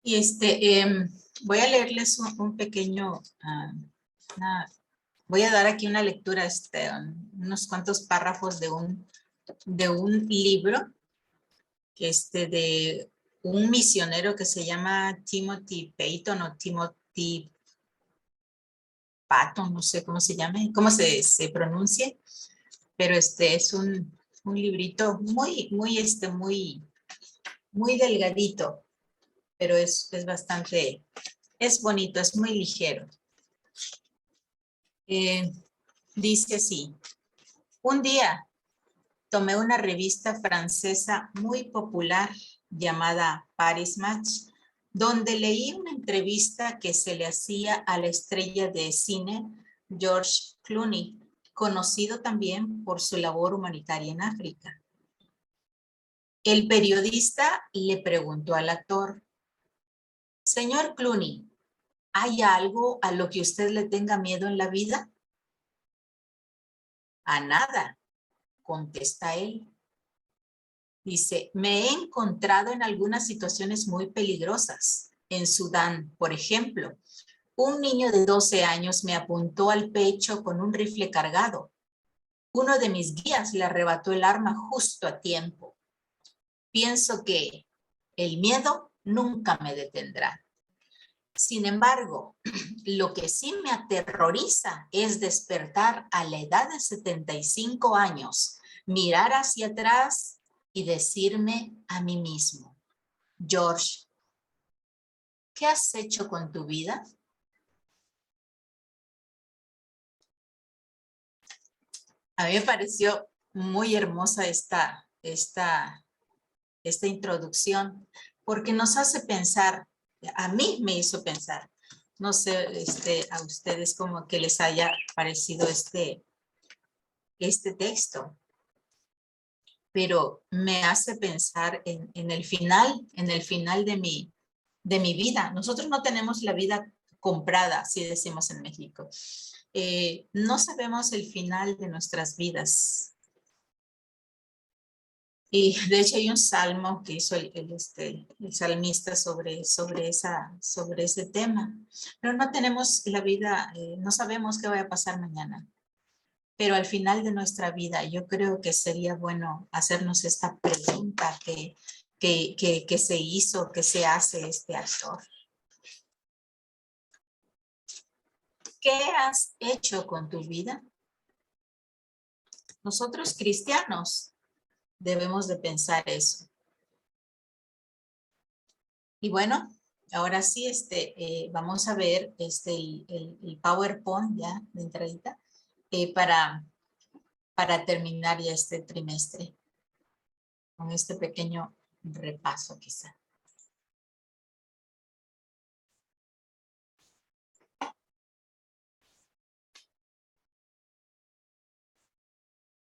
Y voy a leerles un pequeño, voy a dar aquí una lectura, unos cuantos párrafos de un libro de un misionero que se llama Timothy Payton o Timothy Patton, no sé cómo se llame, cómo se pronuncie, pero es un librito muy delgadito, pero es bastante, es bonito, es muy ligero. Dice así: un día tomé una revista francesa muy popular llamada Paris Match, donde leí una entrevista que se le hacía a la estrella de cine George Clooney, conocido también por su labor humanitaria en África. El periodista le preguntó al actor: señor Clooney, ¿hay algo a lo que usted le tenga miedo en la vida? A nada, contesta él. Dice, me he encontrado en algunas situaciones muy peligrosas. En Sudán, por ejemplo, un niño de 12 años me apuntó al pecho con un rifle cargado. Uno de mis guías le arrebató el arma justo a tiempo. Pienso que el miedo nunca me detendrá. Sin embargo, lo que sí me aterroriza es despertar a la edad de 75 años, mirar hacia atrás y decirme a mí mismo, George, ¿qué has hecho con tu vida? A mí me pareció muy hermosa esta introducción, porque nos hace pensar, a mí me hizo pensar, no sé a ustedes como que les haya parecido este texto, pero me hace pensar en el final de mi vida. Nosotros no tenemos la vida comprada, así decimos en México. No sabemos el final de nuestras vidas. Y de hecho hay un salmo que hizo el salmista sobre ese tema. Pero no tenemos la vida, no sabemos qué va a pasar mañana. Pero al final de nuestra vida yo creo que sería bueno hacernos esta pregunta que se hizo, que se hace este actor. ¿Qué has hecho con tu vida? Nosotros cristianos debemos de pensar eso. Y bueno, ahora sí, vamos a ver el PowerPoint ya de entradita para terminar ya este trimestre con este pequeño repaso quizá.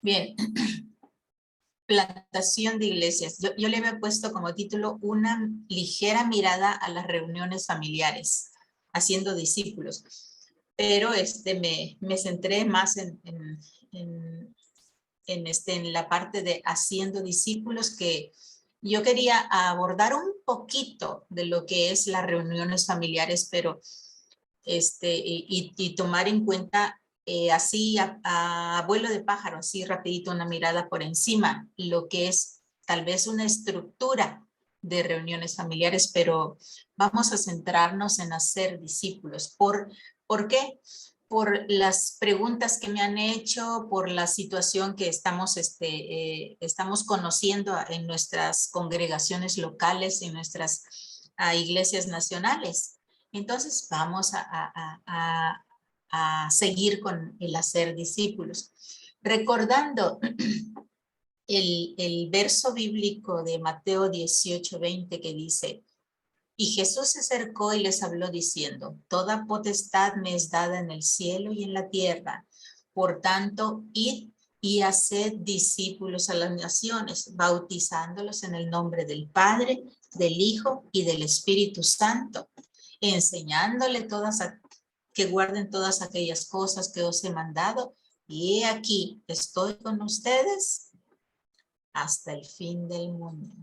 Bien, plantación de iglesias. Yo le había puesto como título una ligera mirada a las reuniones familiares, haciendo discípulos. Pero me centré más en la parte de haciendo discípulos, que yo quería abordar un poquito de lo que es las reuniones familiares, pero y tomar en cuenta así a vuelo de pájaro, así rapidito una mirada por encima, lo que es tal vez una estructura de reuniones familiares, pero vamos a centrarnos en hacer discípulos. ¿Por qué? Por las preguntas que me han hecho, por la situación que estamos conociendo en nuestras congregaciones locales, en nuestras iglesias nacionales. Entonces vamos a seguir con el hacer discípulos. Recordando el verso bíblico de Mateo 18:20 que dice, y Jesús se acercó y les habló diciendo, toda potestad me es dada en el cielo y en la tierra. Por tanto, id y haced discípulos a las naciones, bautizándolos en el nombre del Padre, del Hijo y del Espíritu Santo, enseñándole que guarden todas aquellas cosas que os he mandado. Y he aquí, estoy con ustedes hasta el fin del mundo.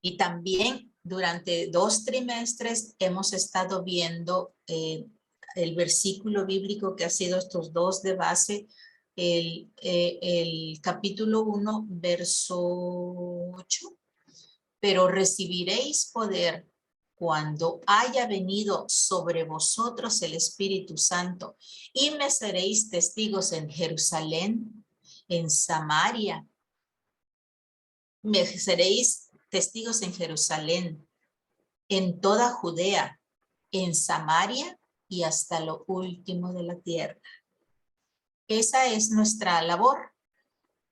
Y también durante 2 trimestres hemos estado viendo el versículo bíblico que ha sido estos 2 de base, el capítulo 1, verso 8. Pero recibiréis poder cuando haya venido sobre vosotros el Espíritu Santo, y me seréis testigos en Jerusalén, en Samaria. Me seréis testigos en Jerusalén, en toda Judea, en Samaria y hasta lo último de la tierra. Esa es nuestra labor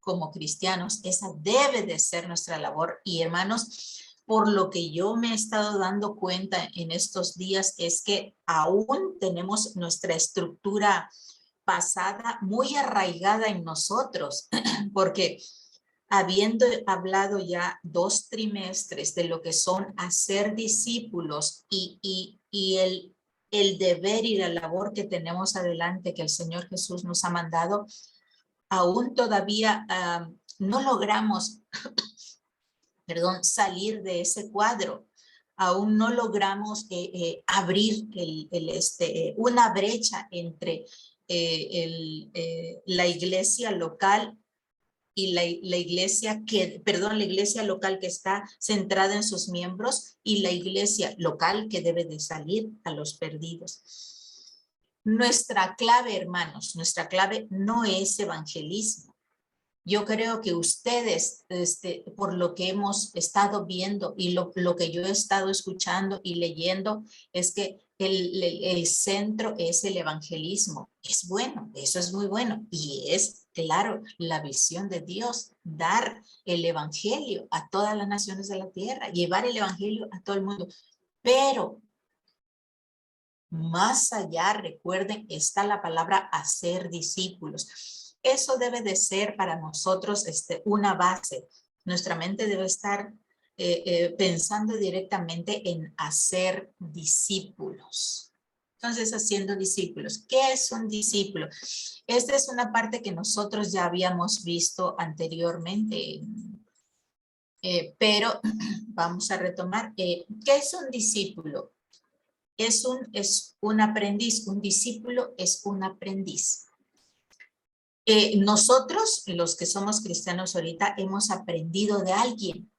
como cristianos. Esa debe de ser nuestra labor. Y hermanos, por lo que yo me he estado dando cuenta en estos días es que aún tenemos nuestra estructura pasada muy arraigada en nosotros, porque habiendo hablado ya 2 trimestres de lo que son hacer discípulos y el deber y la labor que tenemos adelante que el Señor Jesús nos ha mandado, aún todavía no logramos, salir de ese cuadro. Aún no logramos abrir una brecha entre la iglesia local y la iglesia la iglesia local que está centrada en sus miembros y la iglesia local que debe de salir a los perdidos. Nuestra clave, hermanos, nuestra clave no es evangelismo. Yo creo que ustedes, por lo que hemos estado viendo y lo que yo he estado escuchando y leyendo, es que el centro es el evangelismo. Es bueno, eso es muy bueno. Y es, claro, la visión de Dios, dar el evangelio a todas las naciones de la tierra, llevar el evangelio a todo el mundo. Pero más allá, recuerden, está la palabra hacer discípulos. Eso debe de ser para nosotros una base. Nuestra mente debe estar pensando directamente en hacer discípulos. Entonces, haciendo discípulos. ¿Qué es un discípulo? Esta es una parte que nosotros ya habíamos visto anteriormente, pero vamos a retomar. ¿Qué es un discípulo? Es un aprendiz, un discípulo es un aprendiz. Nosotros, los que somos cristianos ahorita, hemos aprendido de alguien.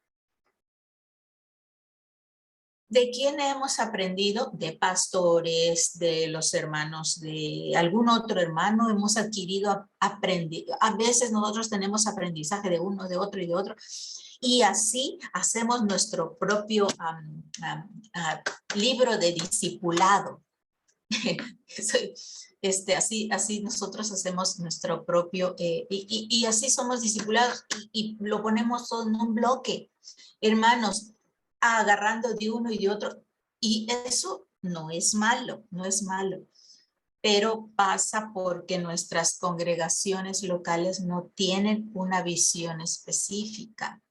¿De quién hemos aprendido? De pastores, de los hermanos, de algún otro hermano. Hemos adquirido aprendido. A veces nosotros tenemos aprendizaje de uno, de otro y de otro. Y así hacemos nuestro propio libro de discipulado. Así nosotros hacemos nuestro propio, y así somos discipulados y lo ponemos todo en un bloque, hermanos, agarrando de uno y de otro, y eso no es malo, no es malo, pero pasa porque nuestras congregaciones locales no tienen una visión específica,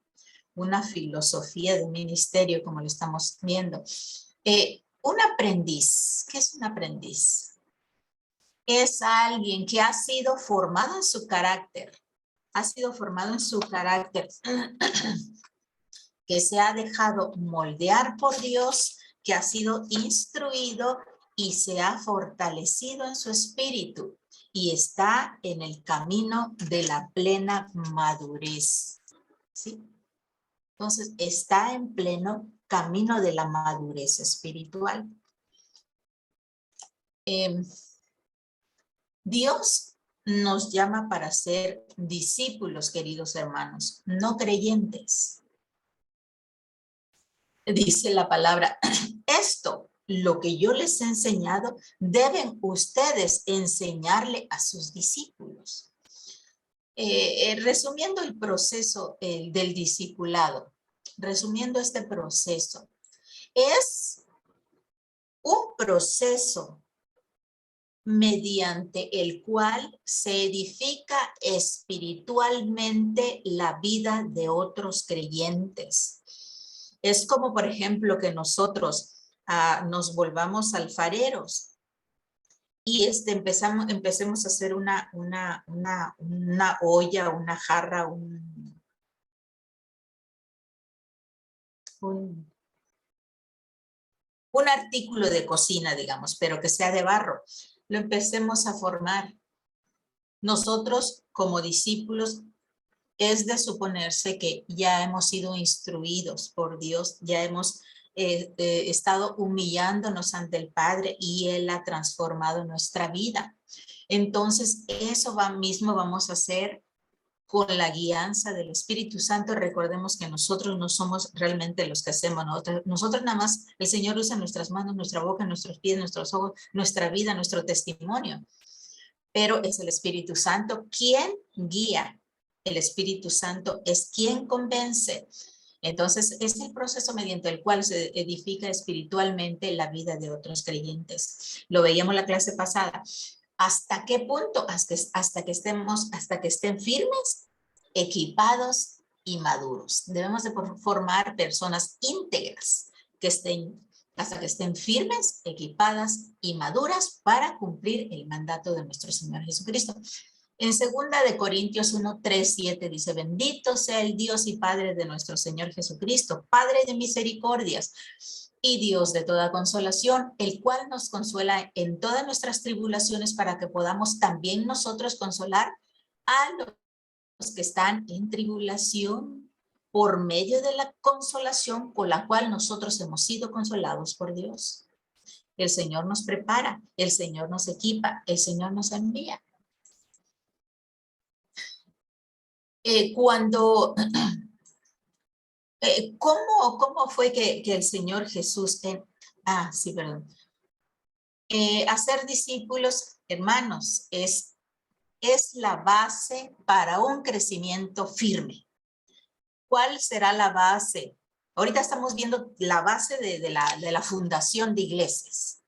una filosofía de ministerio como lo estamos viendo. Un aprendiz, ¿qué es un aprendiz? Es alguien que ha sido formado en su carácter, ha sido formado en su carácter, que se ha dejado moldear por Dios, que ha sido instruido y se ha fortalecido en su espíritu y está en el camino de la plena madurez. ¿Sí? Entonces, está en pleno camino de la madurez espiritual. Dios nos llama para ser discípulos, queridos hermanos, no creyentes. Dice la palabra, esto, lo que yo les he enseñado, deben ustedes enseñarle a sus discípulos. Resumiendo el proceso del discipulado, resumiendo este proceso, es un proceso mediante el cual se edifica espiritualmente la vida de otros creyentes. Es como, por ejemplo, que nosotros nos volvamos alfareros y empecemos a hacer una olla, una jarra, un artículo de cocina, digamos, pero que sea de barro, lo empecemos a formar. Nosotros, como discípulos, es de suponerse que ya hemos sido instruidos por Dios, ya hemos estado humillándonos ante el Padre y Él ha transformado nuestra vida. Entonces, eso mismo vamos a hacer con la guianza del Espíritu Santo. Recordemos que nosotros no somos realmente los que hacemos, nosotros nada más, el Señor usa nuestras manos, nuestra boca, nuestros pies, nuestros ojos, nuestra vida, nuestro testimonio. Pero es el Espíritu Santo quien guía. El Espíritu Santo es quien convence. Entonces, es el proceso mediante el cual se edifica espiritualmente la vida de otros creyentes. Lo veíamos la clase pasada. ¿Hasta qué punto? Hasta que estén firmes, equipados y maduros. Debemos de formar personas íntegras hasta que estén firmes, equipadas y maduras para cumplir el mandato de nuestro Señor Jesucristo. En 2 de Corintios 1, 3, 7 dice: bendito sea el Dios y Padre de nuestro Señor Jesucristo, Padre de misericordias y Dios de toda consolación, el cual nos consuela en todas nuestras tribulaciones para que podamos también nosotros consolar a los que están en tribulación por medio de la consolación con la cual nosotros hemos sido consolados por Dios. El Señor nos prepara, el Señor nos equipa, el Señor nos envía. ¿Cómo fue que el Señor Jesús... hacer discípulos, hermanos, es la base para un crecimiento firme. ¿Cuál será la base? Ahorita estamos viendo la base de la fundación de iglesias.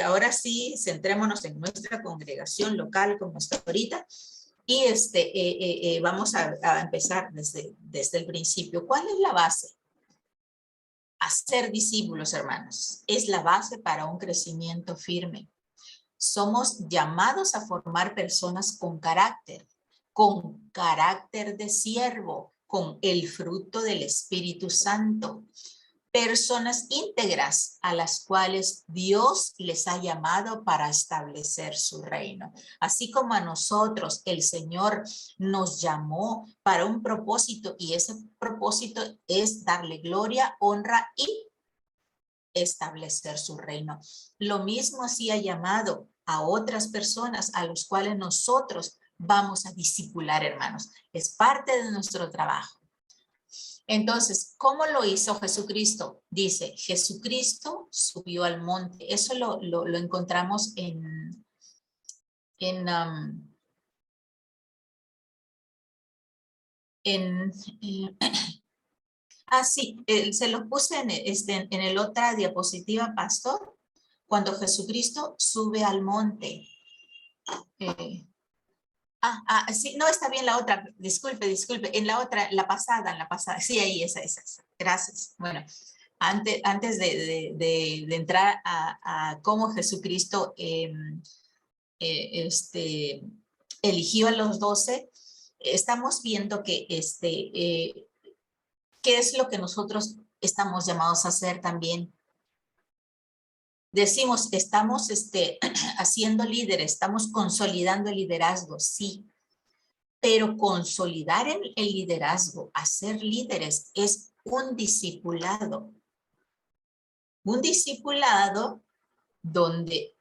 Ahora sí, centrémonos en nuestra congregación local como está ahorita. Y vamos a empezar desde el principio. ¿Cuál es la base? Hacer discípulos, hermanos, es la base para un crecimiento firme. Somos llamados a formar personas con carácter de siervo, con el fruto del Espíritu Santo. Personas íntegras a las cuales Dios les ha llamado para establecer su reino. Así como a nosotros el Señor nos llamó para un propósito, y ese propósito es darle gloria, honra y establecer su reino. Lo mismo así ha llamado a otras personas a los cuales nosotros vamos a discipular, hermanos. Es parte de nuestro trabajo. Entonces, ¿cómo lo hizo Jesucristo? Dice, Jesucristo subió al monte. Eso lo encontramos se lo puse en el otra diapositiva, pastor, cuando Jesucristo sube al monte. Sí, no, está bien la otra, disculpe, en la otra, la pasada, sí, ahí, esa. Gracias. Bueno, antes de entrar a cómo Jesucristo eligió a los 12, estamos viendo que ¿qué es lo que nosotros estamos llamados a hacer también? Decimos, estamos haciendo líderes, estamos consolidando el liderazgo, sí. Pero consolidar el liderazgo, hacer líderes, es un discipulado. Un discipulado donde,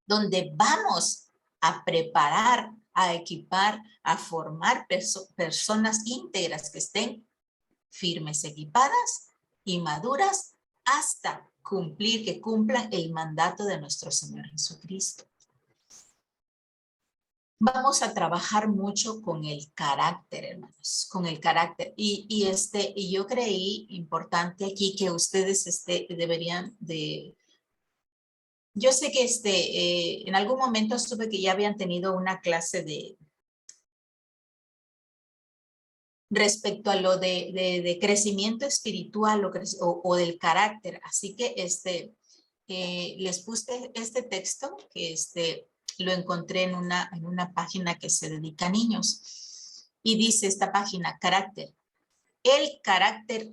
donde vamos a preparar, a equipar, a formar personas íntegras que estén firmes, equipadas y maduras hasta que cumplan el mandato de nuestro Señor Jesucristo. Vamos a trabajar mucho con el carácter, hermanos, con el carácter. Y yo creí importante aquí que ustedes deberían de... Yo sé que en algún momento supe que ya habían tenido una clase respecto a lo de crecimiento espiritual o del carácter. Así que les puse este texto que lo encontré en una página que se dedica a niños. Y dice esta página, carácter. El carácter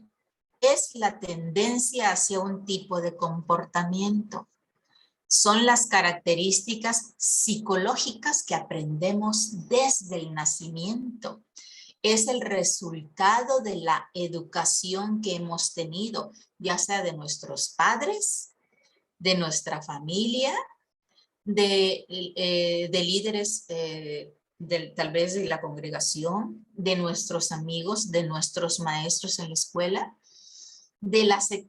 es la tendencia hacia un tipo de comportamiento. Son las características psicológicas que aprendemos desde el nacimiento. Es el resultado de la educación que hemos tenido, ya sea de nuestros padres, de nuestra familia, de líderes tal vez de la congregación, de nuestros amigos, de nuestros maestros en la escuela,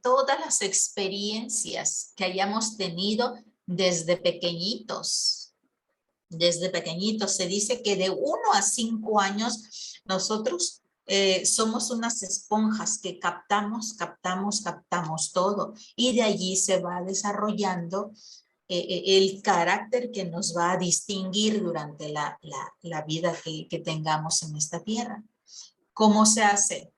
todas las experiencias que hayamos tenido desde pequeñitos. Desde pequeñitos se dice que de 1 a 5 años nosotros somos unas esponjas que captamos todo, y de allí se va desarrollando el carácter que nos va a distinguir durante la vida que tengamos en esta tierra. ¿Cómo se hace?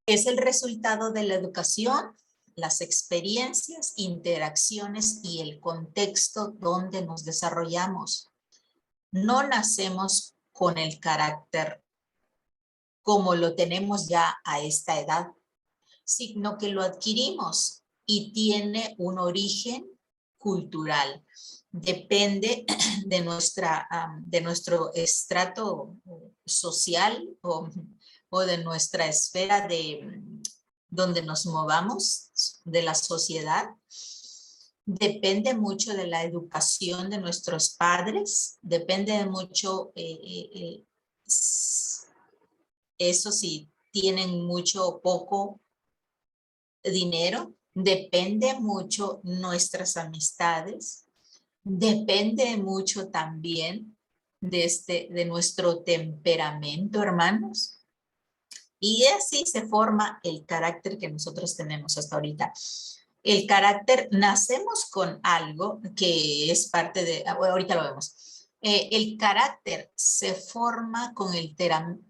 Es el resultado de la educación, las experiencias, interacciones y el contexto donde nos desarrollamos. No nacemos con el carácter como lo tenemos ya a esta edad, sino que lo adquirimos y tiene un origen cultural. Depende de nuestro estrato social o de nuestra esfera donde nos movamos, de la sociedad. Depende mucho de la educación de nuestros padres, depende mucho, eso sí, tienen mucho o poco dinero, depende mucho nuestras amistades, depende mucho también de nuestro temperamento, hermanos. Y así se forma el carácter que nosotros tenemos hasta ahorita. El carácter, nacemos con algo que es parte de, ahorita lo vemos. El carácter se forma con el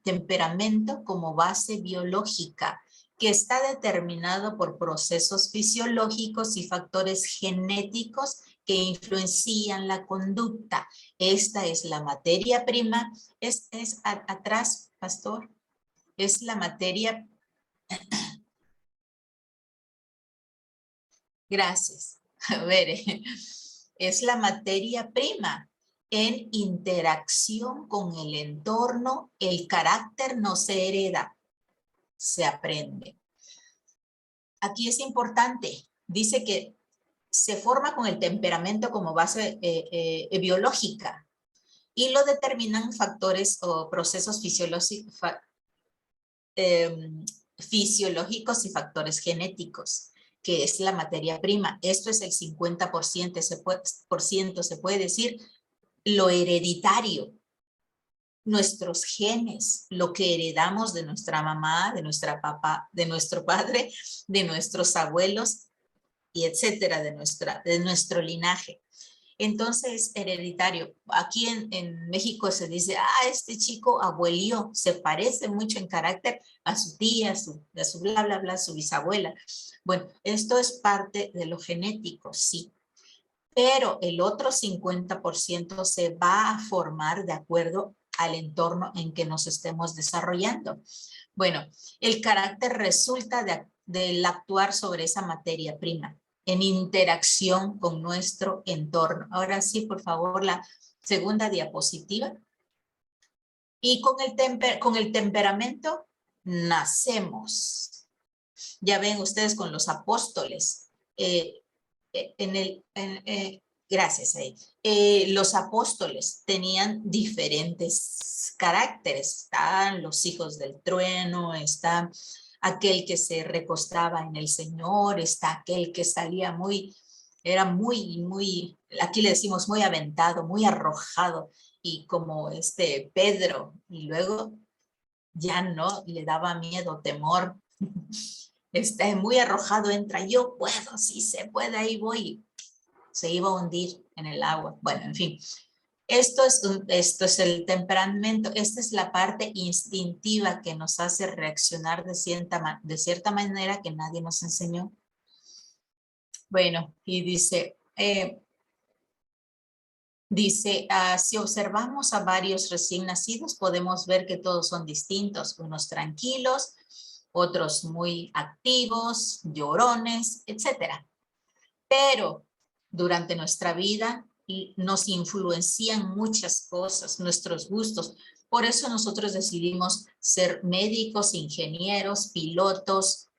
temperamento como base biológica, que está determinado por procesos fisiológicos y factores genéticos que influencian la conducta. Esta es la materia prima. Atrás, pastor, es la materia. Gracias. A ver, es la materia prima en interacción con el entorno. El carácter no se hereda, se aprende. Aquí es importante, dice que se forma con el temperamento como base biológica y lo determinan factores o procesos fisiológicos y factores genéticos, que es la materia prima. Esto es el 50%, se puede decir, lo hereditario, nuestros genes, lo que heredamos de nuestra mamá, de nuestra papá, de nuestro padre, de nuestros abuelos, y etcétera, de nuestro linaje. Entonces, hereditario. Aquí en México se dice, este chico abuelío, se parece mucho en carácter a su tía, a su bla, bla, bla, su bisabuela. Bueno, esto es parte de lo genético, sí. Pero el otro 50% se va a formar de acuerdo al entorno en que nos estemos desarrollando. Bueno, el carácter resulta del actuar sobre esa materia prima en interacción con nuestro entorno. Ahora sí, por favor, la segunda diapositiva. Y con el temperamento nacemos. Ya ven ustedes con los apóstoles. Gracias a él. Los apóstoles tenían diferentes caracteres. Están los hijos del trueno, está aquel que se recostaba en el Señor, está aquel que salía era muy, aquí le decimos muy aventado, muy arrojado, y como Pedro, y luego ya no le daba miedo, temor. Está muy arrojado, entra, yo puedo, sí se puede, ahí voy. Se iba a hundir en el agua. Bueno, en fin. Esto es el temperamento, esta es la parte instintiva que nos hace reaccionar de cierta manera que nadie nos enseñó. Bueno, y dice, si observamos a varios recién nacidos, podemos ver que todos son distintos, unos tranquilos, otros muy activos, llorones, etc. Pero durante nuestra vida nos influencian muchas cosas, nuestros gustos. Por eso nosotros decidimos ser médicos, ingenieros, pilotos,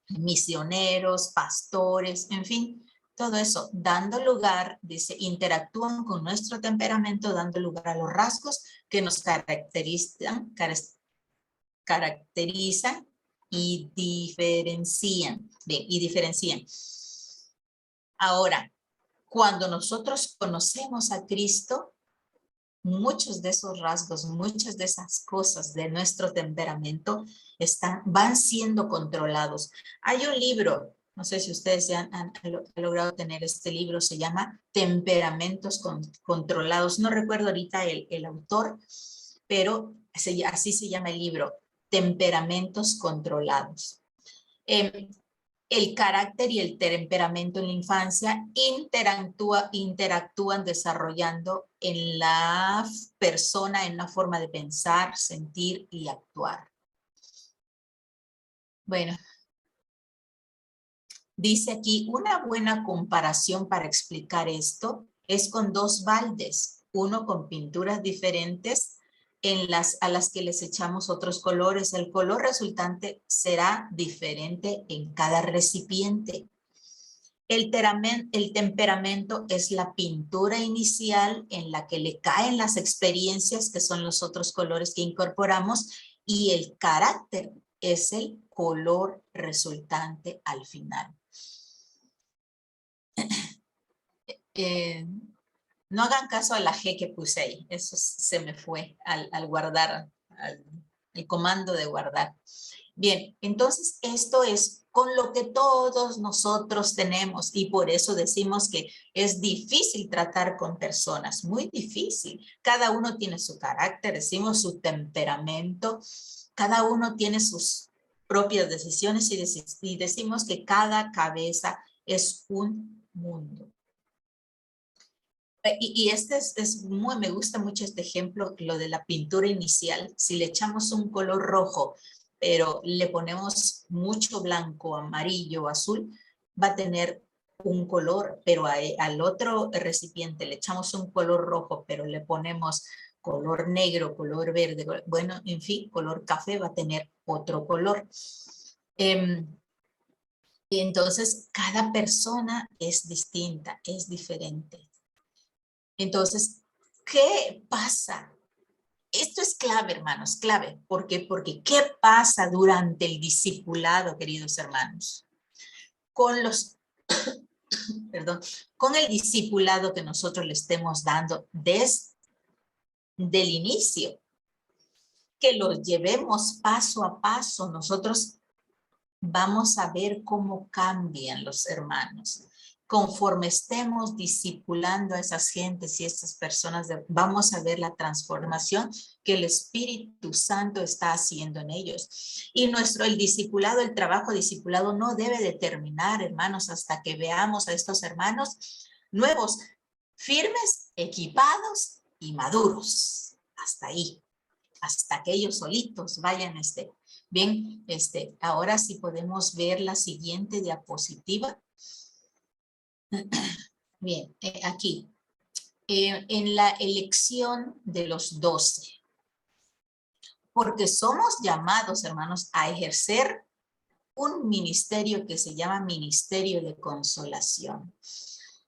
misioneros, pastores, en fin, todo eso, dando lugar, dice, interactúan con nuestro temperamento, dando lugar a los rasgos que nos caracterizan y diferencian. Bien, y diferencian. Ahora, cuando nosotros conocemos a Cristo, muchos de esos rasgos, muchas de esas cosas de nuestro temperamento van siendo controlados. Hay un libro, no sé si ustedes ya han logrado tener este libro, se llama Temperamentos Controlados. No recuerdo ahorita el autor, pero así se llama el libro, Temperamentos Controlados. El carácter y el temperamento en la infancia interactúan desarrollando en la persona en una forma de pensar, sentir y actuar. Bueno, dice aquí, una buena comparación para explicar esto es con dos baldes, uno con pinturas diferentes a las que les echamos otros colores. El color resultante será diferente en cada recipiente. El temperamento es la pintura inicial en la que le caen las experiencias, que son los otros colores que incorporamos, y el carácter es el color resultante al final. No hagan caso a la G que puse ahí, eso se me fue al guardar, el comando de guardar. Bien, entonces esto es con lo que todos nosotros tenemos y por eso decimos que es difícil tratar con personas, muy difícil. Cada uno tiene su carácter, decimos su temperamento, cada uno tiene sus propias decisiones y decimos que cada cabeza es un mundo. Y me gusta mucho este ejemplo, lo de la pintura inicial. Si le echamos un color rojo, pero le ponemos mucho blanco, amarillo, azul, va a tener un color, pero al otro recipiente le echamos un color rojo, pero le ponemos color negro, color verde, bueno, en fin, color café va a tener otro color. Y entonces, cada persona es distinta, es diferente. Entonces, ¿qué pasa? Esto es clave, hermanos, clave. ¿Por qué? Porque ¿qué pasa durante el discipulado, queridos hermanos? Con con el discipulado que nosotros le estemos dando desde el inicio, que los llevemos paso a paso, nosotros vamos a ver cómo cambian los hermanos. Conforme estemos discipulando a esas gentes y a esas personas, vamos a ver la transformación que el Espíritu Santo está haciendo en ellos. Y el discipulado, el trabajo discipulado no debe de terminar, hermanos, hasta que veamos a estos hermanos nuevos, firmes, equipados y maduros. Hasta ahí, hasta que ellos solitos vayan Bien, ahora sí podemos ver la siguiente diapositiva. Bien, aquí, en la elección de los 12, porque somos llamados, hermanos, a ejercer un ministerio que se llama Ministerio de Consolación,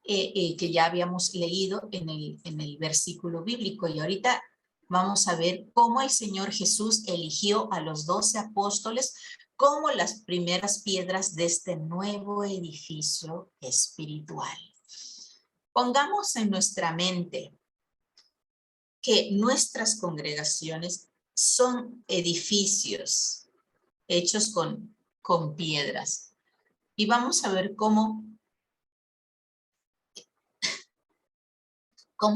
que ya habíamos leído en el versículo bíblico, y ahorita vamos a ver cómo el Señor Jesús eligió a los 12 apóstoles como las primeras piedras de este nuevo edificio espiritual. Pongamos en nuestra mente que nuestras congregaciones son edificios hechos con piedras. Y vamos a ver cómo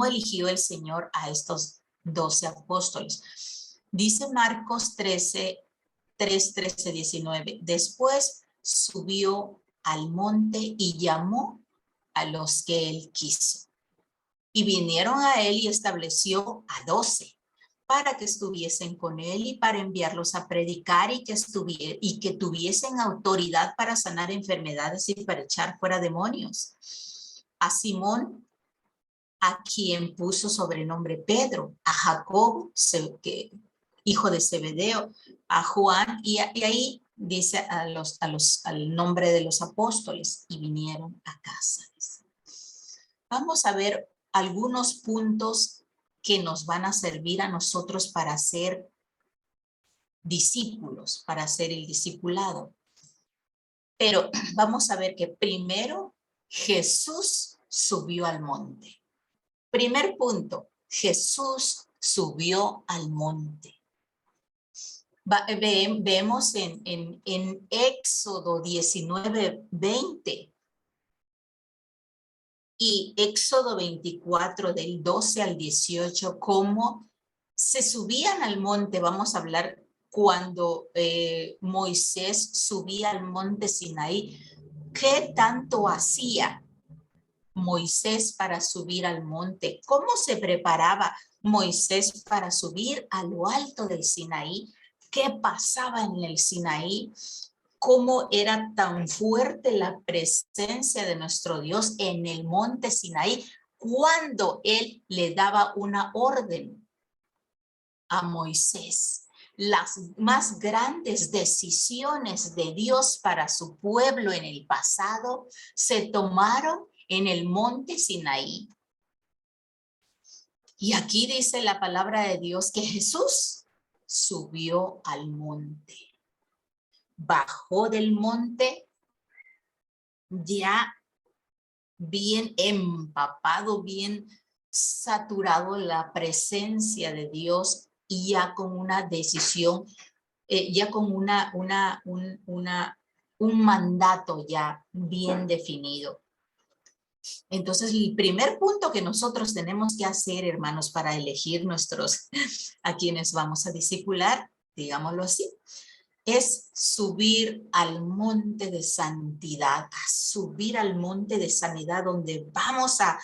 eligió el Señor a estos 12 apóstoles. Dice Marcos 19. Después subió al monte y llamó a los que él quiso. Y vinieron a él y estableció a 12 para que estuviesen con él y para enviarlos a predicar y que tuviesen autoridad para sanar enfermedades y para echar fuera demonios. A Simón, a quien puso sobrenombre Pedro, a Jacobo, hijo de Zebedeo, a Juan, y ahí dice al nombre de los apóstoles, y vinieron a casa. Vamos a ver algunos puntos que nos van a servir a nosotros para ser discípulos, para ser el discipulado. Pero vamos a ver que primero Jesús subió al monte. Primer punto, Jesús subió al monte. Vemos en Éxodo 19:20 y Éxodo 24 del 12 al 18, cómo se subían al monte. Vamos a hablar cuando Moisés subía al monte Sinaí. ¿Qué tanto hacía Moisés para subir al monte? ¿Cómo se preparaba Moisés para subir a lo alto del Sinaí? ¿Qué pasaba en el Sinaí? ¿Cómo era tan fuerte la presencia de nuestro Dios en el monte Sinaí cuando él le daba una orden a Moisés? Las más grandes decisiones de Dios para su pueblo en el pasado se tomaron en el monte Sinaí. Y aquí dice la palabra de Dios que Jesús subió al monte. Bajó del monte ya bien empapado, bien saturado la presencia de Dios y ya con una decisión, ya con un mandato ya bien definido. Entonces, el primer punto que nosotros tenemos que hacer, hermanos, para elegir a quienes vamos a discipular, digámoslo así, es subir al monte de santidad, a subir al monte de sanidad, donde vamos a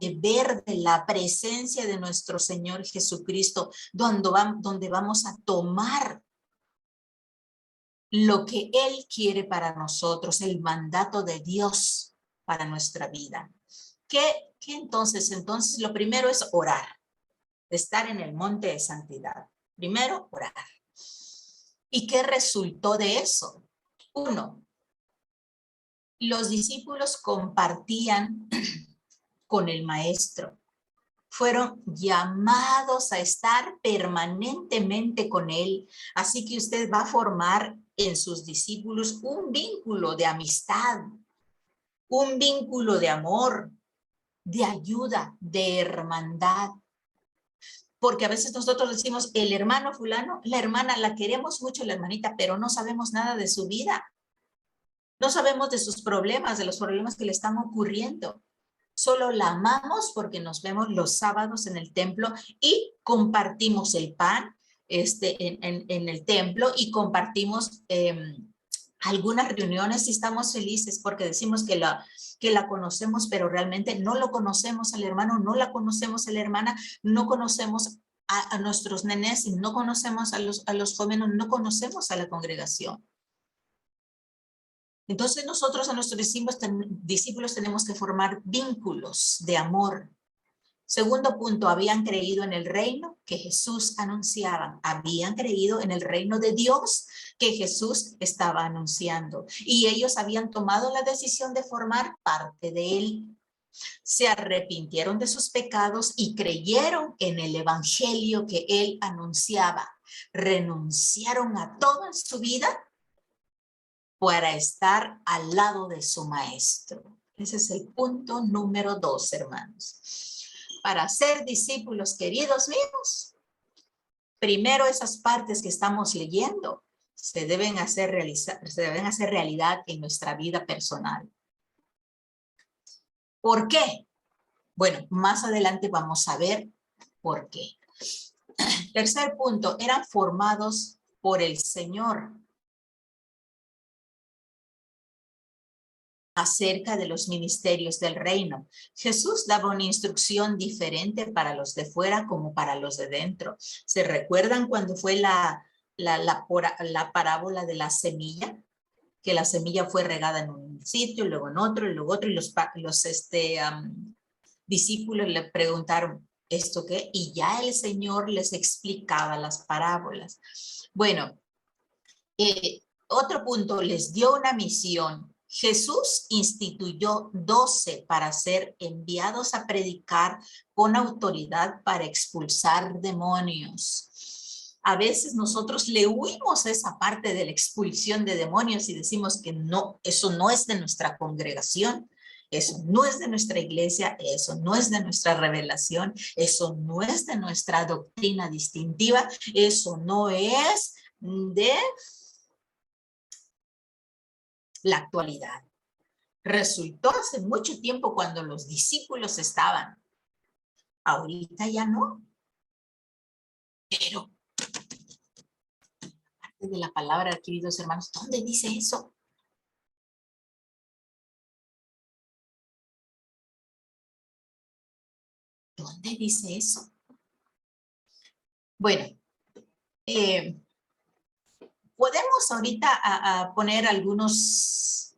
beber de la presencia de nuestro Señor Jesucristo, donde vamos a tomar lo que Él quiere para nosotros, el mandato de Dios para nuestra vida. ¿Qué entonces? Entonces, lo primero es orar, estar en el monte de santidad. Primero, orar. ¿Y qué resultó de eso? 1, los discípulos compartían con el maestro. Fueron llamados a estar permanentemente con él. Así que usted va a formar en sus discípulos un vínculo de amistad, un vínculo de amor, de ayuda, de hermandad. Porque a veces nosotros decimos, el hermano fulano, la hermana, la queremos mucho la hermanita, pero no sabemos nada de su vida. No sabemos de sus problemas, de los problemas que le están ocurriendo. Solo la amamos porque nos vemos los sábados en el templo y compartimos el pan en el templo y compartimos algunas reuniones y estamos felices porque decimos que la conocemos, pero realmente no lo conocemos al hermano, no la conocemos a la hermana, no conocemos a nuestros nenes, no conocemos a los jóvenes, no conocemos a la congregación. Entonces nosotros a nuestros discípulos tenemos que formar vínculos de amor. Segundo punto, habían creído en el reino que Jesús anunciaba. Habían creído en el reino de Dios que Jesús estaba anunciando. Y ellos habían tomado la decisión de formar parte de él. Se arrepintieron de sus pecados y creyeron en el evangelio que él anunciaba. Renunciaron a todo en su vida para estar al lado de su maestro. Ese es el punto número 2, hermanos. Para ser discípulos, queridos míos, primero esas partes que estamos leyendo se deben hacer realidad en nuestra vida personal. ¿Por qué? Bueno, más adelante vamos a ver por qué. Tercer punto, eran formados por el Señor. acerca de los ministerios del reino. Jesús daba una instrucción diferente para los de fuera como para los de dentro. ¿Se recuerdan cuando fue la parábola de la semilla? Que la semilla fue regada en un sitio, luego en otro, y luego otro, y los discípulos le preguntaron, ¿esto qué? Y ya el Señor les explicaba las parábolas. Bueno, otro punto, les dio una misión. Jesús instituyó 12 para ser enviados a predicar con autoridad para expulsar demonios. A veces nosotros le huimos a esa parte de la expulsión de demonios y decimos que no, eso no es de nuestra congregación, eso no es de nuestra iglesia, eso no es de nuestra revelación, eso no es de nuestra doctrina distintiva, eso no es de la actualidad. Resultó hace mucho tiempo cuando los discípulos estaban. Ahorita ya no. Pero, parte de la palabra, queridos hermanos, ¿dónde dice eso? ¿Dónde dice eso? Bueno, podemos ahorita a poner algunos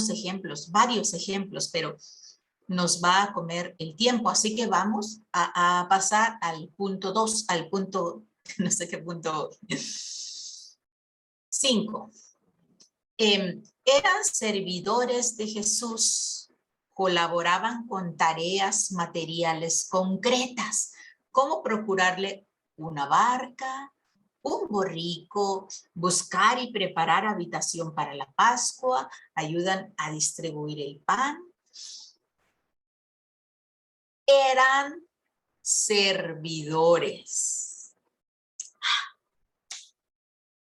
ejemplos, varios ejemplos, pero nos va a comer el tiempo, así que vamos a pasar al punto 2, al punto, no sé qué punto, 5. Eran servidores de Jesús, colaboraban con tareas materiales concretas, como procurarle una barca, un borrico, buscar y preparar habitación para la Pascua, ayudan a distribuir el pan. Eran servidores.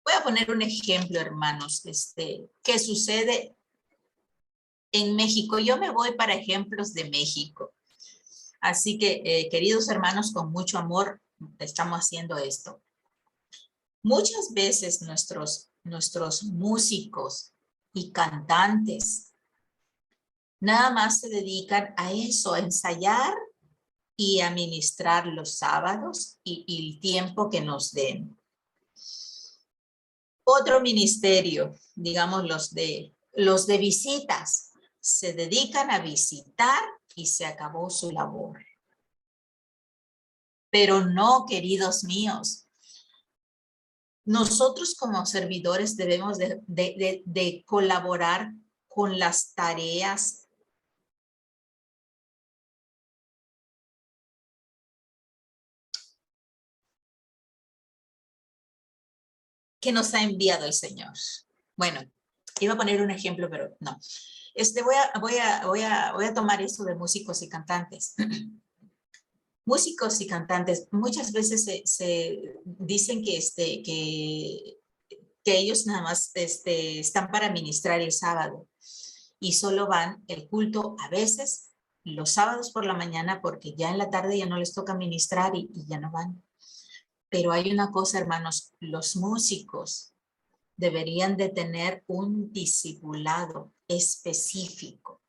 Voy a poner un ejemplo, hermanos, que sucede en México. Yo me voy para ejemplos de México. Así que, queridos hermanos, con mucho amor estamos haciendo esto. Muchas veces nuestros músicos y cantantes nada más se dedican a eso, a ensayar y a ministrar los sábados y el tiempo que nos den. Otro ministerio, digamos los de visitas, se dedican a visitar y se acabó su labor. Pero no, queridos míos, nosotros como servidores debemos de colaborar con las tareas que nos ha enviado el Señor. Bueno, iba a poner un ejemplo, pero no. Voy a tomar esto de músicos y cantantes. Músicos y cantantes, muchas veces se dicen que ellos nada más están para ministrar el sábado y solo van el culto a veces los sábados por la mañana porque ya en la tarde ya no les toca ministrar y ya no van. Pero hay una cosa, hermanos, los músicos deberían de tener un discipulado específico,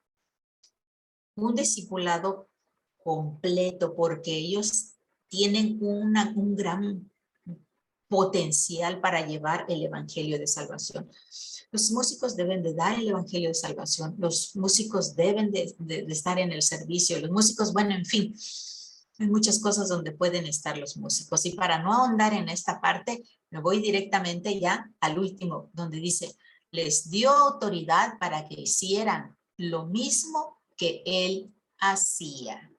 un discipulado completo, porque ellos tienen un gran potencial para llevar el evangelio de salvación. Los músicos deben de dar el evangelio de salvación, los músicos deben de estar en el servicio, los músicos, bueno, en fin, hay muchas cosas donde pueden estar los músicos. Y para no ahondar en esta parte, me voy directamente ya al último, donde dice, les dio autoridad para que hicieran lo mismo que él hacía.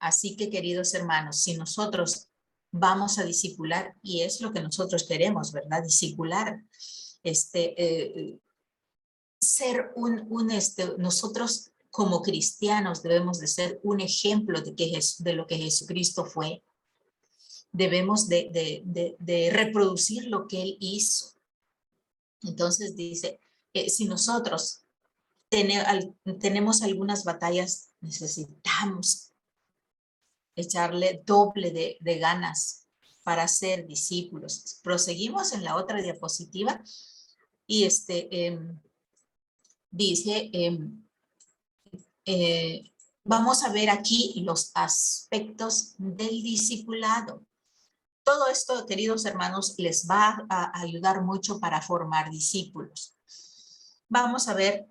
Así que, queridos hermanos, si nosotros vamos a discipular, y es lo que nosotros queremos, ¿verdad? Discipular, ser nosotros como cristianos debemos de ser un ejemplo de lo que Jesucristo fue. Debemos de reproducir lo que él hizo. Entonces dice, si nosotros tenemos algunas batallas, necesitamos echarle doble de ganas para ser discípulos. Proseguimos en la otra diapositiva y dice, vamos a ver aquí los aspectos del discipulado. Todo esto, queridos hermanos, les va a ayudar mucho para formar discípulos. Vamos a ver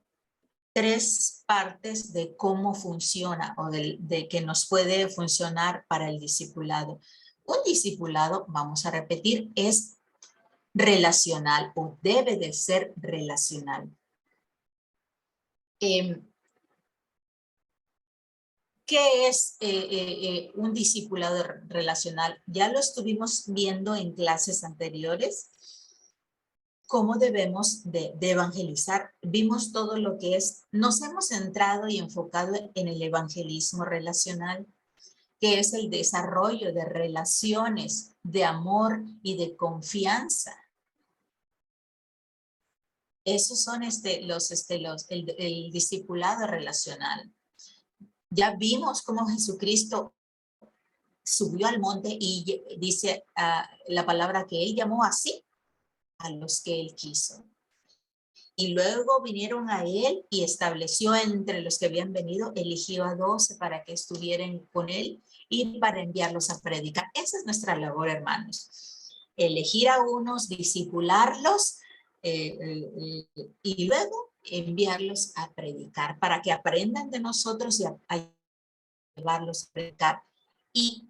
3 partes de cómo funciona o de que nos puede funcionar para el discipulado. Un discipulado, vamos a repetir, es relacional o debe de ser relacional. ¿Qué es un discipulado relacional? Ya lo estuvimos viendo en clases anteriores. ¿Cómo debemos de evangelizar? Vimos todo lo que es, nos hemos centrado y enfocado en el evangelismo relacional, que es el desarrollo de relaciones de amor y de confianza. Esos son el discipulado relacional. Ya vimos cómo Jesucristo subió al monte y dice la palabra que él llamó así a los que él quiso. Y luego vinieron a él y estableció entre los que habían venido, eligió a 12 para que estuvieran con él y para enviarlos a predicar. Esa es nuestra labor, hermanos. Elegir a unos, discipularlos y luego enviarlos a predicar para que aprendan de nosotros y a llevarlos a predicar. Y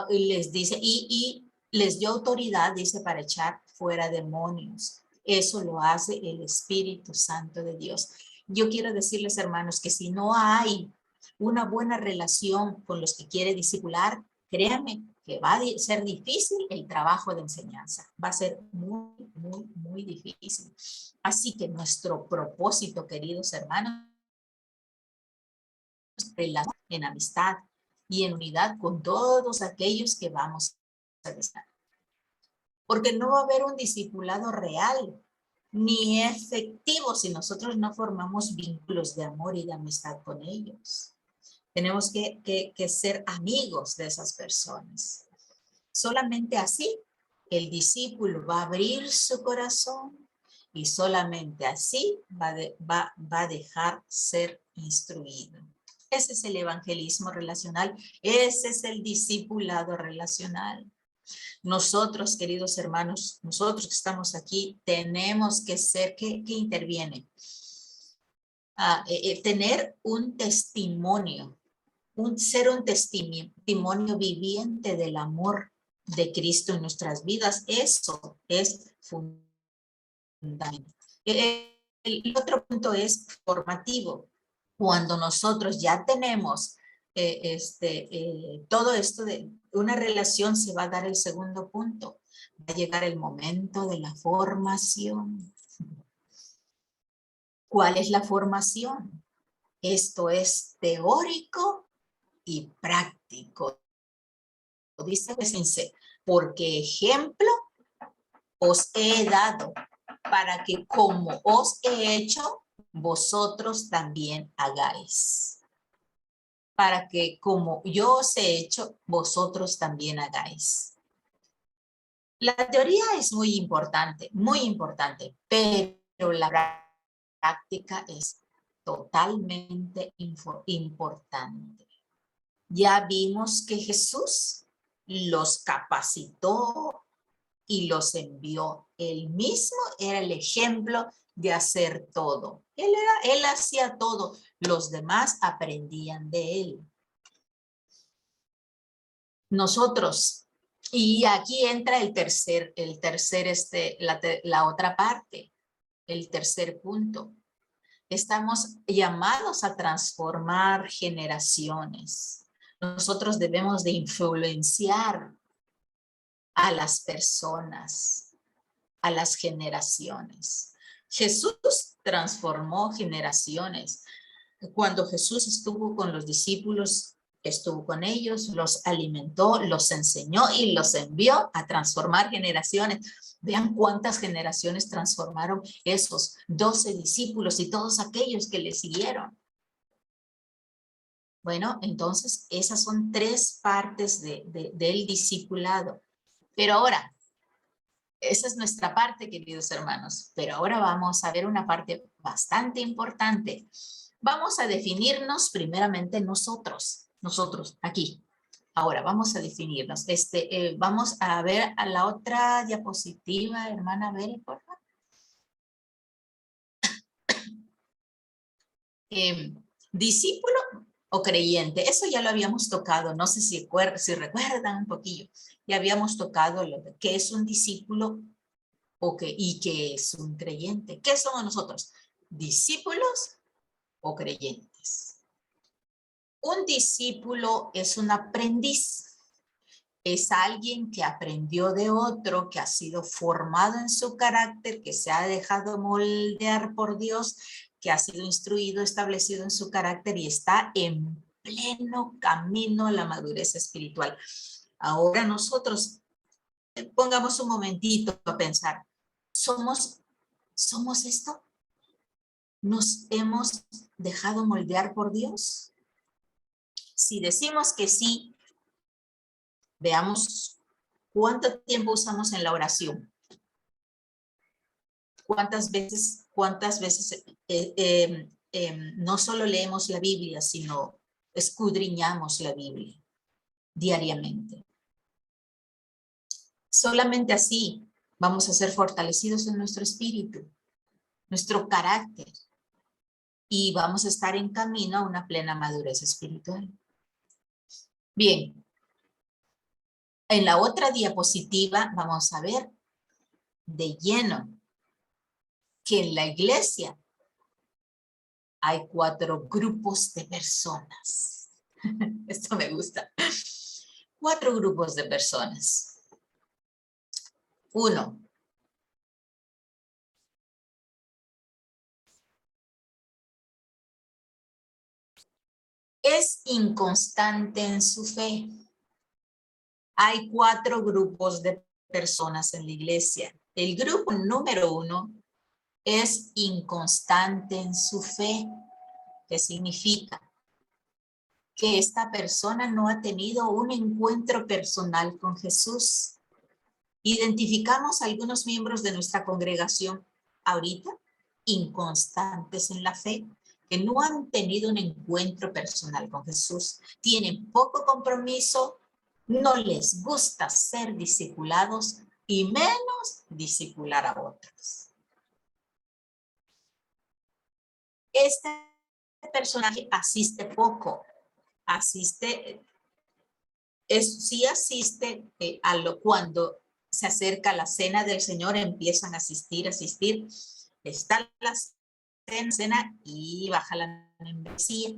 les dice, y les dio autoridad, dice, para echar fuera demonios. Eso lo hace el Espíritu Santo de Dios. Yo quiero decirles, hermanos, que si no hay una buena relación con los que quiere discipular, créanme que va a ser difícil el trabajo de enseñanza. Va a ser muy, muy, muy difícil. Así que nuestro propósito, queridos hermanos, en amistad y en unidad con todos aquellos que vamos a estar. Porque no va a haber un discipulado real ni efectivo si nosotros no formamos vínculos de amor y de amistad con ellos. Tenemos que ser amigos de esas personas. Solamente así el discípulo va a abrir su corazón y solamente así va a dejar ser instruido. Ese es el evangelismo relacional, ese es el discipulado relacional. Nosotros, queridos hermanos, nosotros que estamos aquí, tenemos que ser, ¿qué interviene? Tener un testimonio, ser un testimonio viviente del amor de Cristo en nuestras vidas. Eso es fundamental. El otro punto es formativo. Cuando nosotros ya tenemos todo esto de una relación, se va a dar el segundo punto. Va a llegar el momento de la formación. ¿Cuál es la formación? Esto es teórico y práctico. Dice Jesús, porque ejemplo os he dado para que como os he hecho, vosotros también hagáis. Para que como yo os he hecho, vosotros también hagáis. La teoría es muy importante, pero la práctica es totalmente importante. Ya vimos que Jesús los capacitó y los envió. Él mismo era el ejemplo de hacer todo. Él hacía todo. Los demás aprendían de él. Nosotros, y aquí entra la otra parte, el tercer punto. Estamos llamados a transformar generaciones. Nosotros debemos de influenciar a las personas, a las generaciones. Jesús transformó generaciones. Cuando Jesús estuvo con los discípulos, estuvo con ellos, los alimentó, los enseñó y los envió a transformar generaciones. Vean cuántas generaciones transformaron esos 12 discípulos y todos aquellos que le siguieron. Bueno, entonces esas son 3 partes del discipulado. Pero ahora, esa es nuestra parte, queridos hermanos. Pero ahora vamos a ver una parte bastante importante. Vamos a definirnos primeramente nosotros, aquí. Ahora vamos a definirnos. Vamos a ver a la otra diapositiva, hermana Bere, por favor. Discípulo o creyente, eso ya lo habíamos tocado, no sé si recuerdan un poquillo, ya habíamos tocado lo de qué es un discípulo y qué es un creyente. ¿Qué somos nosotros? ¿Discípulos o creyentes? Un discípulo es un aprendiz, es alguien que aprendió de otro, que ha sido formado en su carácter, que se ha dejado moldear por Dios, que ha sido instruido, establecido en su carácter y está en pleno camino a la madurez espiritual. Ahora nosotros, pongamos un momentito a pensar, ¿somos esto? ¿Nos hemos dejado moldear por Dios? Si decimos que sí, veamos cuánto tiempo usamos en la oración. ¿Cuántas veces no solo leemos la Biblia, sino escudriñamos la Biblia diariamente? Solamente así vamos a ser fortalecidos en nuestro espíritu, nuestro carácter, y vamos a estar en camino a una plena madurez espiritual. Bien, en la otra diapositiva vamos a ver de lleno que en la iglesia hay 4 grupos de personas. Esto me gusta. 4 grupos de personas. 1. Es inconstante en su fe. Hay 4 grupos de personas en la iglesia. El grupo número 1 es inconstante en su fe. ¿Qué significa? Que esta persona no ha tenido un encuentro personal con Jesús. Identificamos a algunos miembros de nuestra congregación ahorita inconstantes en la fe, que no han tenido un encuentro personal con Jesús, tienen poco compromiso, no les gusta ser discipulados y menos discipular a otros. Este personaje asiste poco, sí asiste cuando se acerca la cena del Señor, empiezan a asistir, está la cena y baja la membresía.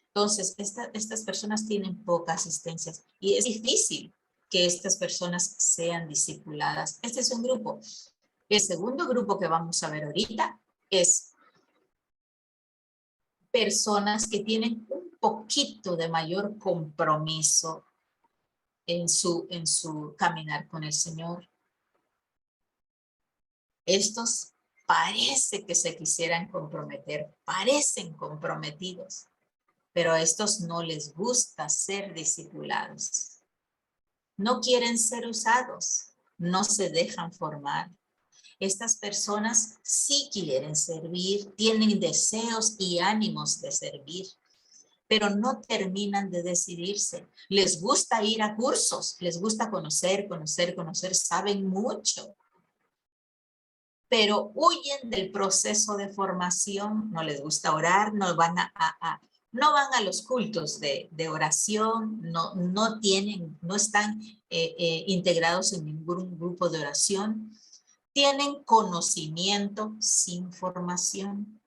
Entonces, estas personas tienen poca asistencia y es difícil que estas personas sean discipuladas. Este es un grupo. El segundo grupo que vamos a ver ahorita es personas que tienen un poquito de mayor compromiso en su caminar con el Señor. Estos parece que se quisieran comprometer, parecen comprometidos, pero a estos no les gusta ser discipulados. No quieren ser usados, no se dejan formar. Estas personas sí quieren servir, tienen deseos y ánimos de servir, pero no terminan de decidirse. Les gusta ir a cursos, les gusta conocer, saben mucho, pero huyen del proceso de formación, no les gusta orar, no van a los cultos de oración, no están integrados en ningún grupo de oración, tienen conocimiento sin formación,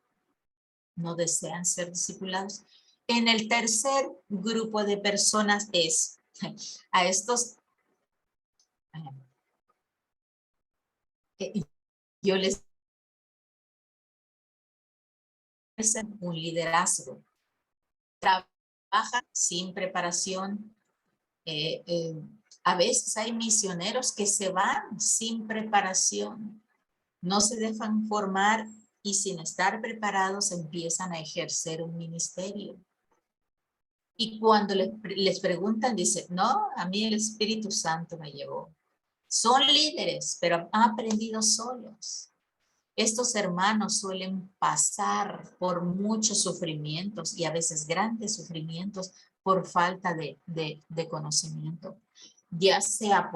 no desean ser discipulados. En el tercer grupo de personas es a estos, yo les un liderazgo, trabajan sin preparación. A veces hay misioneros que se van sin preparación, no se dejan formar y sin estar preparados empiezan a ejercer un ministerio. Y cuando les preguntan, dicen, no, a mí el Espíritu Santo me llevó. Son líderes, pero han aprendido solos. Estos hermanos suelen pasar por muchos sufrimientos y a veces grandes sufrimientos por falta de conocimiento, ya sea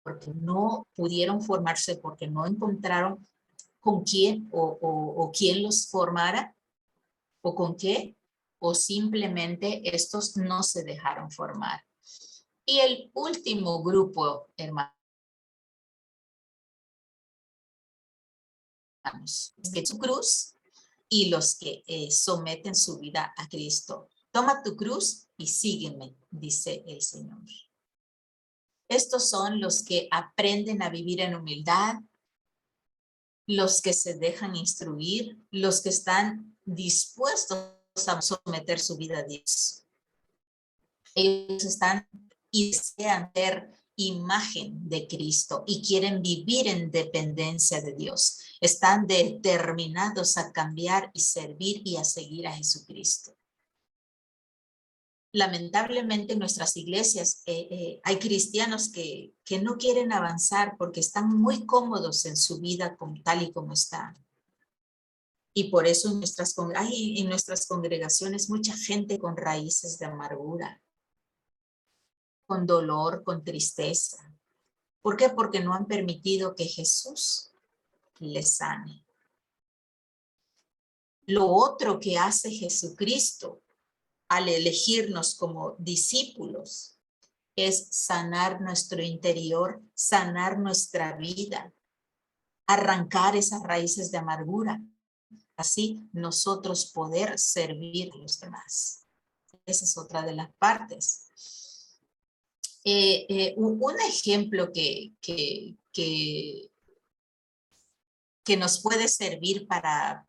porque no pudieron formarse, porque no encontraron con quién o quién los formara o con qué, o simplemente estos no se dejaron formar. Y el último grupo, hermanos, de su cruz y los que someten su vida a Cristo. Toma tu cruz y sígueme, dice el Señor. Estos son los que aprenden a vivir en humildad, los que se dejan instruir, los que están dispuestos a someter su vida a Dios. Ellos están y desean ver imagen de Cristo y quieren vivir en dependencia de Dios. Están determinados a cambiar y servir y a seguir a Jesucristo. Lamentablemente en nuestras iglesias hay cristianos que no quieren avanzar porque están muy cómodos en su vida tal y como está. Y por eso hay en nuestras congregaciones mucha gente con raíces de amargura, con dolor, con tristeza. ¿Por qué? Porque no han permitido que Jesús les sane. Lo otro que hace Jesucristo al elegirnos como discípulos es sanar nuestro interior, sanar nuestra vida, arrancar esas raíces de amargura. Así nosotros poder servir a los demás. Esa es otra de las partes. Un ejemplo que nos puede servir para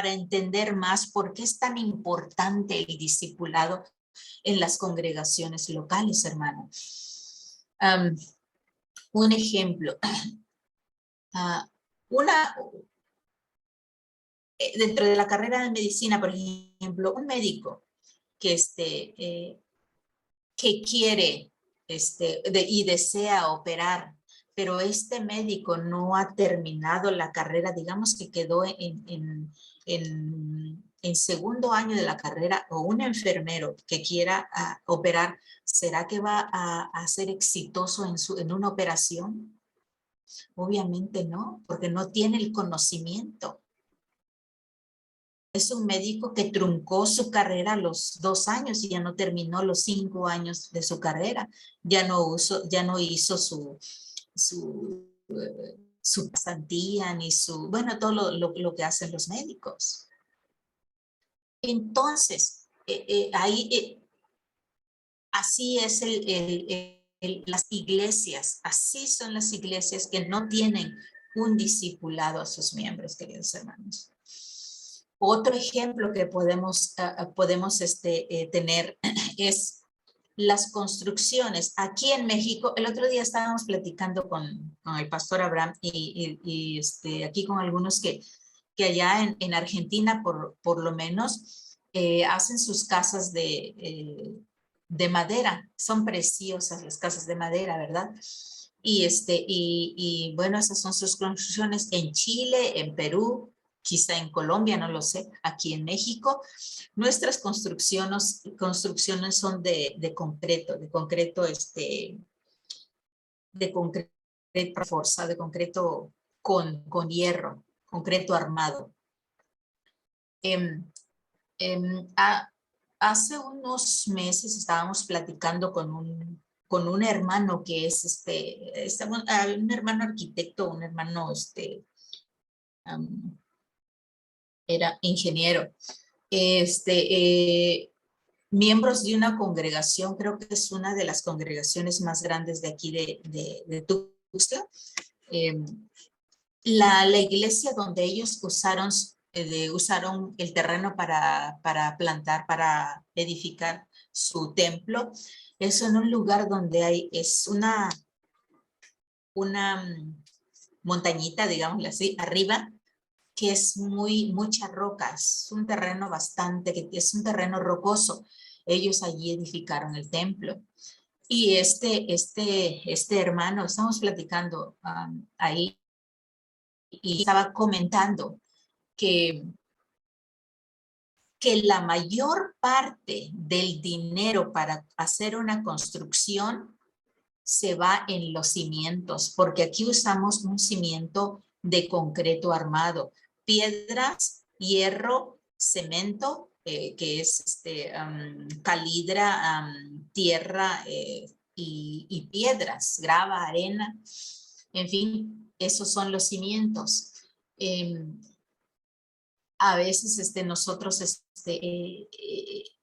entender más por qué es tan importante el discipulado en las congregaciones locales, hermano. Un ejemplo. Dentro de la carrera de medicina, por ejemplo, un médico que, que quiere y desea operar, pero este médico no ha terminado la carrera, digamos que quedó en segundo año de la carrera, o un enfermero que quiera operar, ¿será que va a ser exitoso en una operación? Obviamente no, porque no tiene el conocimiento. Es un médico que truncó su carrera a los 2 años y ya no terminó los 5 años de su carrera. Ya no hizo su pasantía ni bueno, todo lo que hacen los médicos. Entonces, así es las iglesias, así son las iglesias que no tienen un discipulado a sus miembros, queridos hermanos. Otro ejemplo que podemos tener es las construcciones. Aquí en México, el otro día estábamos platicando con el pastor Abraham y aquí con algunos que allá en Argentina, por lo menos, hacen sus casas de madera. Son preciosas las casas de madera, ¿verdad? Y bueno, esas son sus construcciones en Chile, en Perú, quizá en Colombia, no lo sé, aquí en México. Nuestras construcciones son de concreto, de concreto fuerza, de concreto con hierro, concreto armado. Hace unos meses estábamos platicando con un hermano que es un hermano arquitecto, un hermano era ingeniero, miembros de una congregación, creo que es una de las congregaciones más grandes de aquí de Tuxtla. La iglesia donde ellos usaron el terreno para plantar, para edificar su templo, es en un lugar donde es una montañita, digámoslo así, arriba, que es muchas rocas, es un terreno es un terreno rocoso. Ellos allí edificaron el templo. Y este hermano, estamos platicando ahí, y estaba comentando que la mayor parte del dinero para hacer una construcción se va en los cimientos, porque aquí usamos un cimiento de concreto armado, piedras, hierro, cemento, que es calidra, tierra y piedras, grava, arena, en fin, esos son los cimientos. A veces nosotros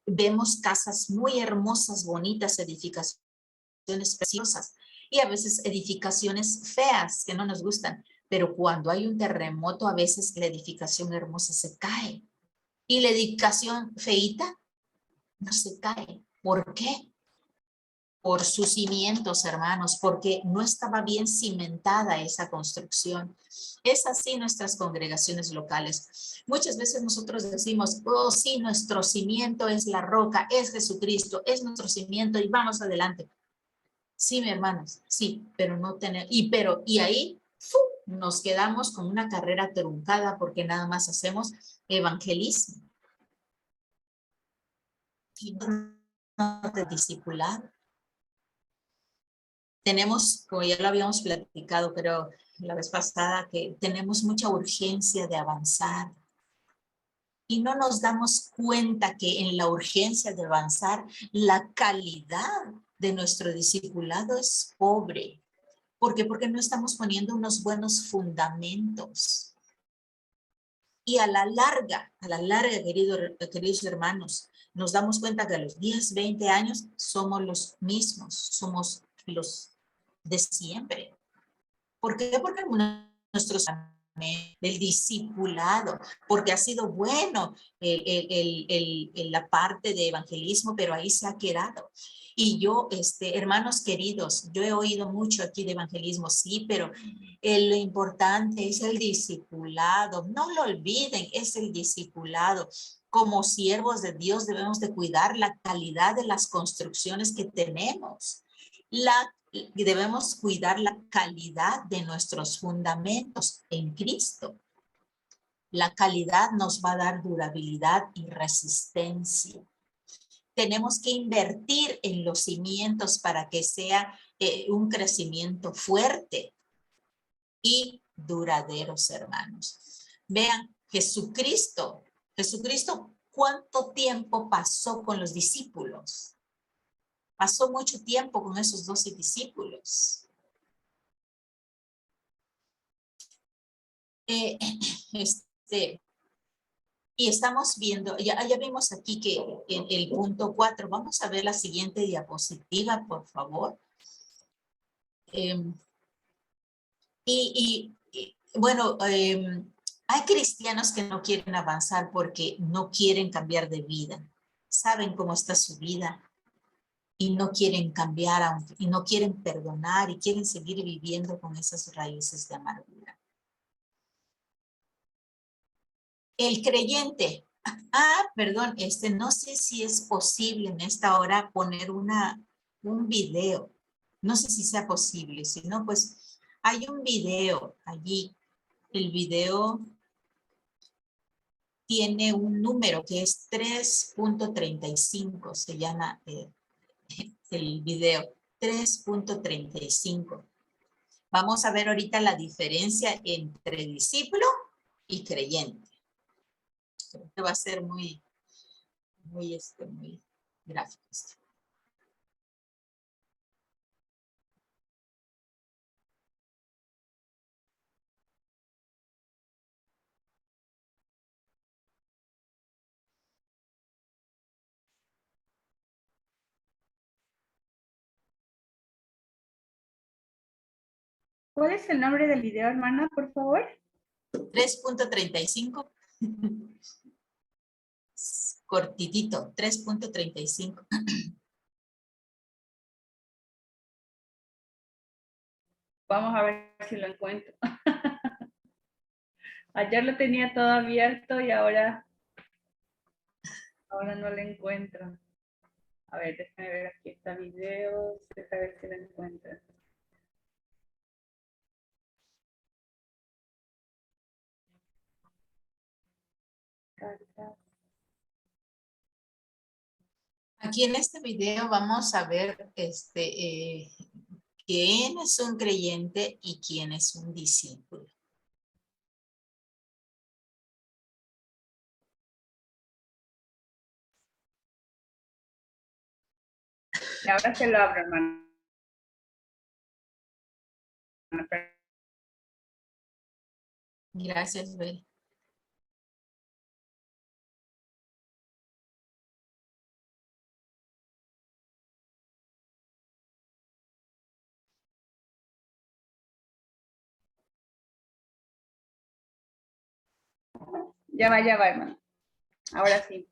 vemos casas muy hermosas, bonitas, edificaciones preciosas y a veces edificaciones feas que no nos gustan, pero cuando hay un terremoto a veces la edificación hermosa se cae y la edificación feita no se cae. ¿Por qué? Por sus cimientos, hermanos, porque no estaba bien cimentada esa construcción. Es así nuestras congregaciones locales. Muchas veces nosotros decimos, oh sí, nuestro cimiento es la roca, es Jesucristo, es nuestro cimiento y vamos adelante. Sí, mi hermanos, sí, pero no tener, y ahí ¡fu! Nos quedamos con una carrera truncada porque nada más hacemos evangelismo y no de discipular. Tenemos, como ya lo habíamos platicado, creo, la vez pasada, que tenemos mucha urgencia de avanzar y no nos damos cuenta que en la urgencia de avanzar, la calidad de nuestro discipulado es pobre. ¿Por qué? Porque no estamos poniendo unos buenos fundamentos. Y a la larga, queridos hermanos, nos damos cuenta que a los 10, 20 años somos los mismos, somos los de siempre. ¿Por qué? Porque nuestros del discipulado, porque ha sido bueno la parte de evangelismo, pero ahí se ha quedado. Y yo, hermanos queridos, yo he oído mucho aquí de evangelismo, sí, pero lo importante es el discipulado. No lo olviden, es el discipulado. Como siervos de Dios debemos de cuidar la calidad de las construcciones que tenemos. Debemos cuidar la calidad de nuestros fundamentos en Cristo. La calidad nos va a dar durabilidad y resistencia. Tenemos que invertir en los cimientos para que sea un crecimiento fuerte y duraderos, hermanos. Vean, Jesucristo, ¿cuánto tiempo pasó con los discípulos? Pasó mucho tiempo con esos 12 discípulos. Y estamos viendo, ya vimos aquí que en el punto 4, vamos a ver la siguiente diapositiva, por favor. Bueno, hay cristianos que no quieren avanzar porque no quieren cambiar de vida. Saben cómo está su vida y no quieren cambiar y no quieren perdonar y quieren seguir viviendo con esas raíces de amargura. El creyente. Perdón, no sé si es posible en esta hora poner un video. No sé si sea posible. Si no, pues hay un video allí. El video tiene un número que es 3.35. Se llama el video 3.35. Vamos a ver ahorita la diferencia entre discípulo y creyente. Creo que va a ser muy gráfico esto. ¿Cuál es el nombre del video, hermana, por favor? 3.35. Cortitito, 3.35. Vamos a ver si lo encuentro. Ayer lo tenía todo abierto y ahora no lo encuentro. A ver, déjame ver, aquí está video, déjame ver si lo encuentro. Aquí en este video vamos a ver quién es un creyente y quién es un discípulo. Y ahora se lo abro, hermano. Gracias, Bel. Ya va, hermano. Ahora sí.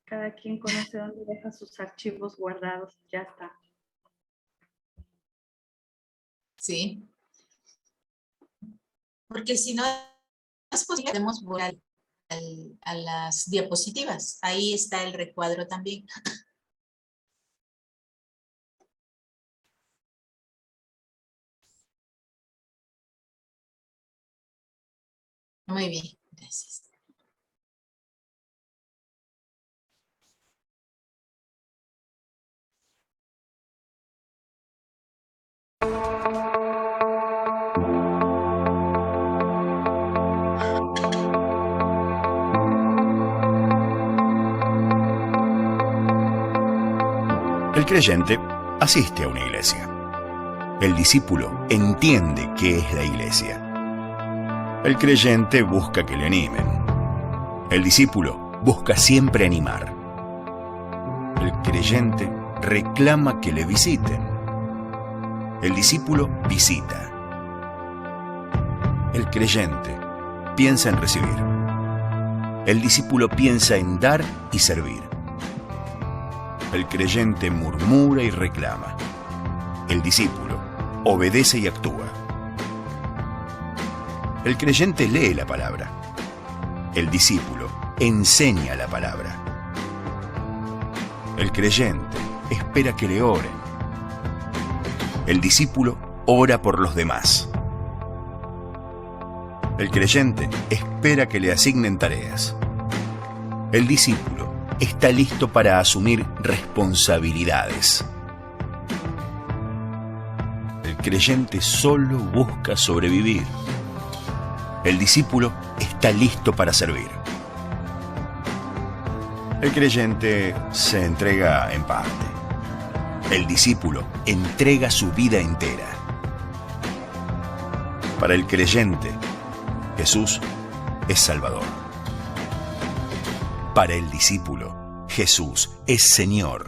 Cada quien conoce dónde deja sus archivos guardados. Ya está. Sí. Porque si no es posible, podemos volver a las diapositivas. Ahí está el recuadro también. Muy bien, gracias. El creyente asiste a una iglesia. El discípulo entiende qué es la iglesia. El creyente busca que le animen. El discípulo busca siempre animar. El creyente reclama que le visiten. El discípulo visita. El creyente piensa en recibir. El discípulo piensa en dar y servir. El creyente murmura y reclama. El discípulo obedece y actúa. El creyente lee la palabra. El discípulo enseña la palabra. El creyente espera que le oren. El discípulo ora por los demás. El creyente espera que le asignen tareas. El discípulo está listo para asumir responsabilidades. El creyente solo busca sobrevivir. El discípulo está listo para servir. El creyente se entrega en parte. El discípulo entrega su vida entera. Para el creyente, Jesús es Salvador. Para el discípulo, Jesús es Señor.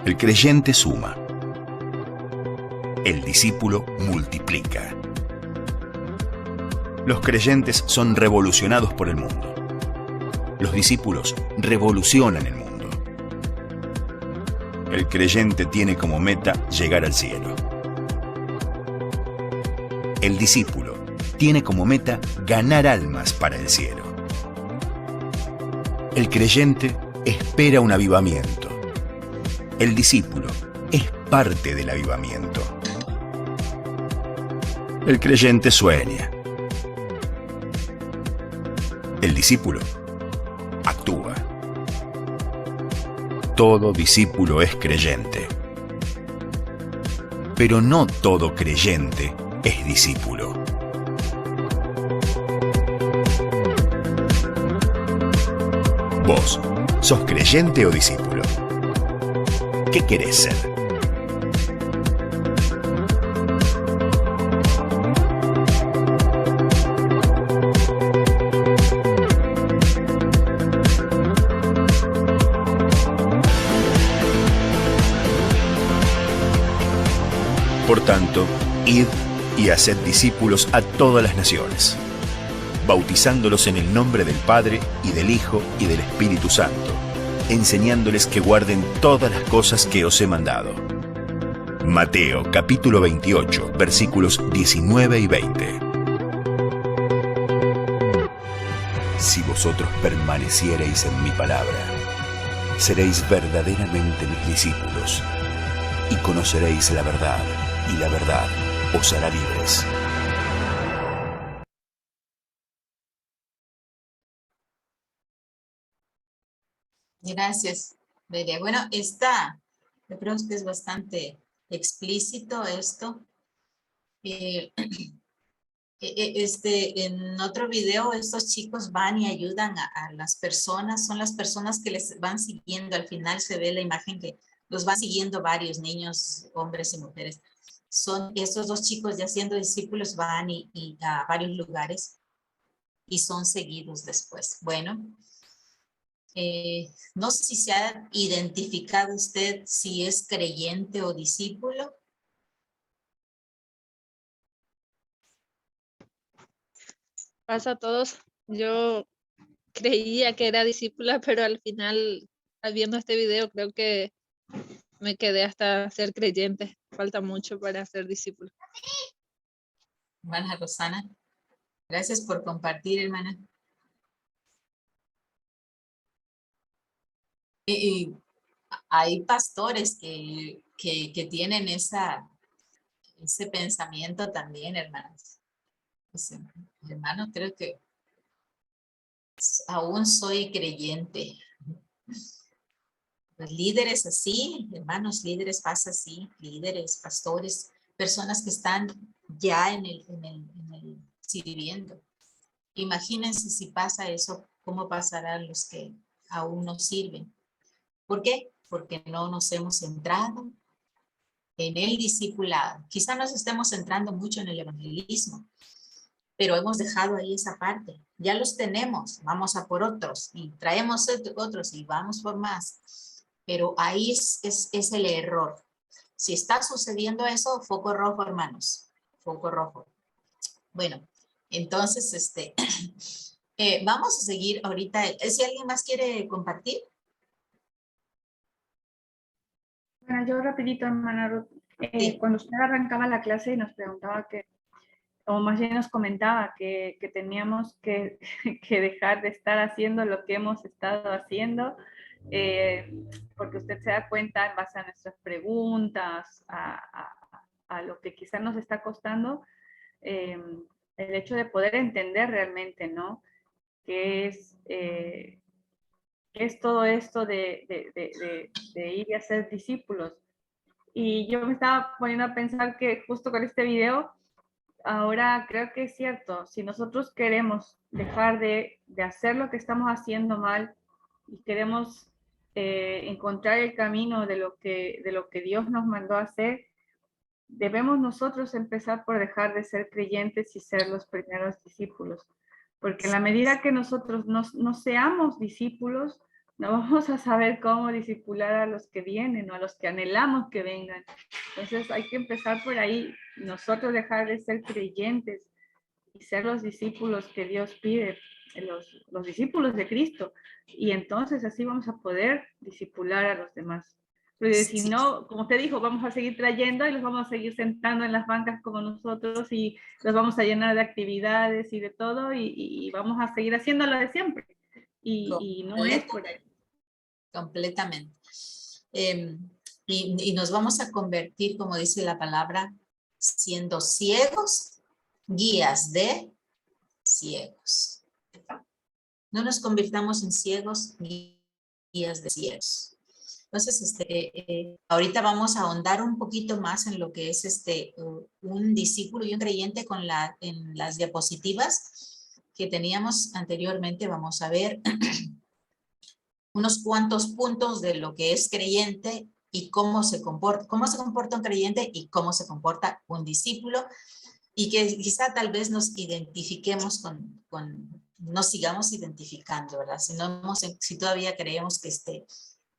El creyente suma. El discípulo multiplica. Los creyentes son revolucionados por el mundo. Los discípulos revolucionan el mundo. El creyente tiene como meta llegar al cielo. El discípulo tiene como meta ganar almas para el cielo. El creyente espera un avivamiento. El discípulo es parte del avivamiento. El creyente sueña. El discípulo actúa. Todo discípulo es creyente. Pero no todo creyente es discípulo. ¿Vos sos creyente o discípulo? ¿Qué querés ser? Por tanto, id y haced discípulos a todas las naciones, bautizándolos en el nombre del Padre, y del Hijo, y del Espíritu Santo, enseñándoles que guarden todas las cosas que os he mandado. Mateo capítulo 28, versículos 19 y 20. Si vosotros permaneciereis en mi palabra, seréis verdaderamente mis discípulos, y conoceréis la verdad, y la verdad os hará libres. Gracias, Belia. Bueno, yo creo que es bastante explícito esto. En otro video, estos chicos van y ayudan a las personas, son las personas que les van siguiendo. Al final se ve la imagen que los van siguiendo varios niños, hombres y mujeres. Son estos dos chicos ya siendo discípulos, van y a varios lugares y son seguidos después. Bueno, no sé si se ha identificado usted si es creyente o discípulo. Pasa a todos. Yo creía que era discípula, pero al final, viendo este video, creo que me quedé hasta ser creyente. Falta mucho para ser discípulo. Hermana Rosana, gracias por compartir, hermana. Y hay pastores que tienen ese pensamiento también, hermanos. Pues, hermanos, creo que aún soy creyente. Pues líderes así, hermanos, líderes pasa así, líderes, pastores, personas que están ya en el sirviendo. Imagínense si pasa eso, ¿cómo pasarán los que aún no sirven? ¿Por qué? Porque no nos hemos centrado en el discipulado. Quizá nos estemos centrando mucho en el evangelismo, pero hemos dejado ahí esa parte. Ya los tenemos, vamos a por otros y traemos otros y vamos por más. Pero ahí es el error. Si está sucediendo eso, foco rojo, hermanos. Foco rojo. Bueno, entonces, vamos a seguir ahorita. Si alguien más quiere compartir. Bueno, yo rapidito, hermana Ruth, Sí. cuando usted arrancaba la clase y nos preguntaba o más bien nos comentaba que teníamos que dejar de estar haciendo lo que hemos estado haciendo, porque usted se da cuenta en base a nuestras preguntas, a lo que quizás nos está costando, el hecho de poder entender realmente, ¿no? ¿Qué es todo esto de ir y hacer discípulos? Y yo me estaba poniendo a pensar que justo con este video, ahora creo que es cierto, si nosotros queremos dejar de hacer lo que estamos haciendo mal y queremos encontrar el camino de lo que Dios nos mandó a hacer, debemos nosotros empezar por dejar de ser creyentes y ser los primeros discípulos. Porque en la medida que nosotros no seamos discípulos, no vamos a saber cómo discipular a los que vienen o a los que anhelamos que vengan. Entonces hay que empezar por ahí, nosotros dejar de ser creyentes y ser los discípulos que Dios pide, los discípulos de Cristo. Y entonces así vamos a poder discipular a los demás. Pero si no, como usted dijo, vamos a seguir trayendo y los vamos a seguir sentando en las bancas como nosotros y los vamos a llenar de actividades y de todo y vamos a seguir haciendo lo de siempre. Y no es por ahí. Completamente. Y nos vamos a convertir, como dice la palabra, siendo ciegos, guías de ciegos. No nos convirtamos en ciegos, guías de ciegos. Entonces, ahorita vamos a ahondar un poquito más en lo que es un discípulo y un creyente en las diapositivas que teníamos anteriormente. Vamos a ver unos cuantos puntos de lo que es creyente y cómo se comporta un creyente y cómo se comporta un discípulo, y que quizá tal vez nos identifiquemos nos sigamos identificando, ¿verdad? Si todavía creemos que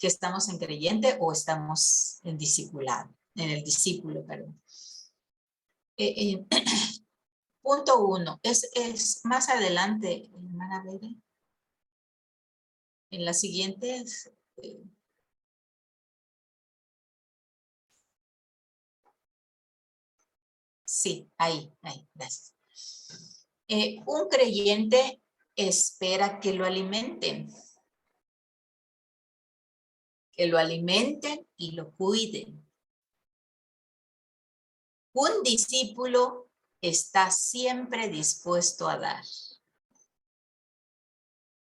estamos en creyente o estamos en discipulado, en el discípulo, perdón. Punto 1. Es más adelante, hermana Bere. En la siguiente es, sí, ahí, gracias. Un creyente espera que lo alimenten. Que lo alimenten y lo cuiden. Un discípulo está siempre dispuesto a dar.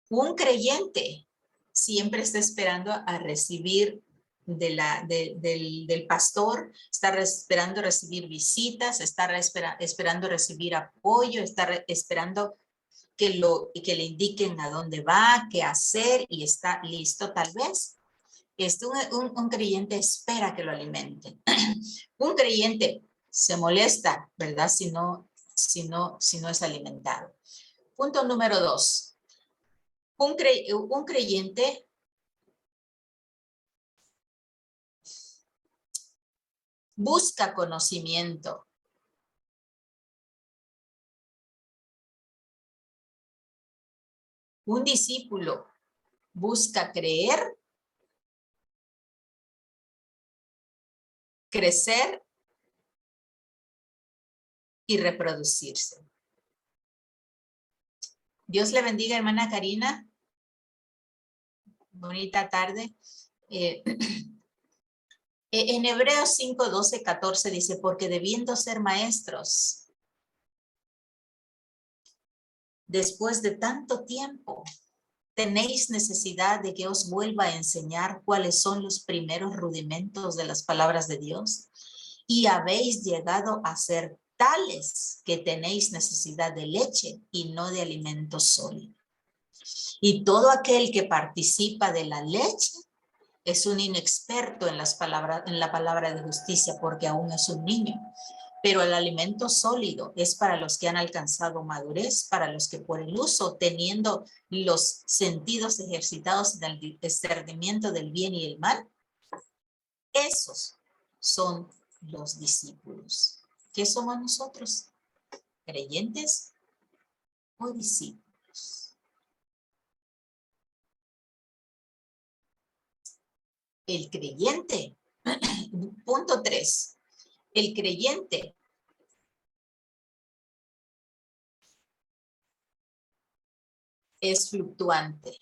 Un creyente siempre está esperando a recibir del pastor, está esperando recibir visitas, está esperando recibir apoyo, está esperando que le indiquen a dónde va, qué hacer y está listo tal vez. Un creyente espera que lo alimenten. Un creyente se molesta, ¿verdad? Si no es alimentado. Punto número 2. Un creyente busca conocimiento. Un discípulo busca creer, crecer y reproducirse. Dios le bendiga, hermana Karina. Bonita tarde. En Hebreos 5, 12, 14 dice, porque debiendo ser maestros, después de tanto tiempo, tenéis necesidad de que os vuelva a enseñar cuáles son los primeros rudimentos de las palabras de Dios, y habéis llegado a ser tales que tenéis necesidad de leche y no de alimento sólido. Y todo aquel que participa de la leche es un inexperto en la palabra de justicia, porque aún es un niño. Pero el alimento sólido es para los que han alcanzado madurez, para los que por el uso, teniendo los sentidos ejercitados en el discernimiento del bien y el mal, esos son los discípulos. ¿Qué somos nosotros? ¿Creyentes o discípulos? El creyente, punto 3, el creyente es fluctuante.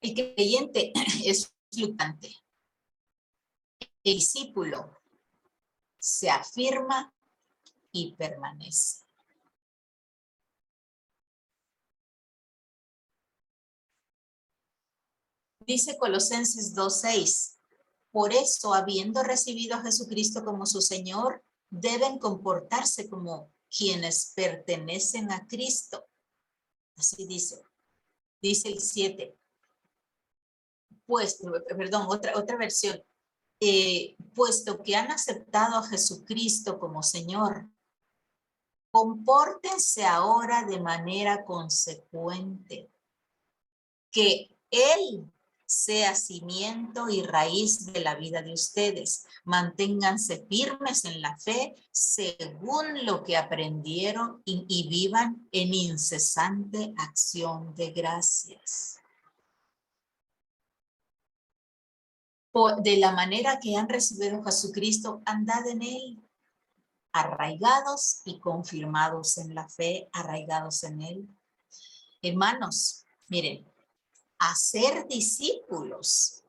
El creyente es fluctuante. El discípulo se afirma y permanece. Dice Colosenses 2:6, por eso, habiendo recibido a Jesucristo como su Señor, deben comportarse como quienes pertenecen a Cristo. Así dice. Dice el 7. Pues, perdón, otra versión. Puesto que han aceptado a Jesucristo como Señor, compórtense ahora de manera consecuente. Que Él sea cimiento y raíz de la vida de ustedes. Manténganse firmes en la fe según lo que aprendieron y vivan en incesante acción de gracias. De la manera que han recibido a Jesucristo, andad en Él, arraigados y confirmados en la fe, arraigados en Él. Hermanos, miren, hacer discípulos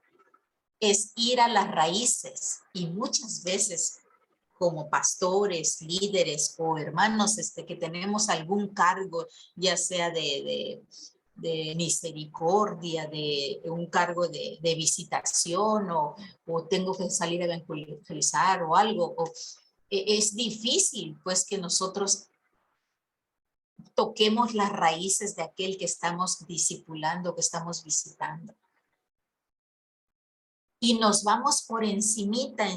es ir a las raíces, y muchas veces como pastores, líderes o hermanos que tenemos algún cargo, ya sea de misericordia, de un cargo de visitación o tengo que salir a evangelizar o algo, es difícil pues que nosotros toquemos las raíces de aquel que estamos discipulando, que estamos visitando. Y nos vamos por encimita,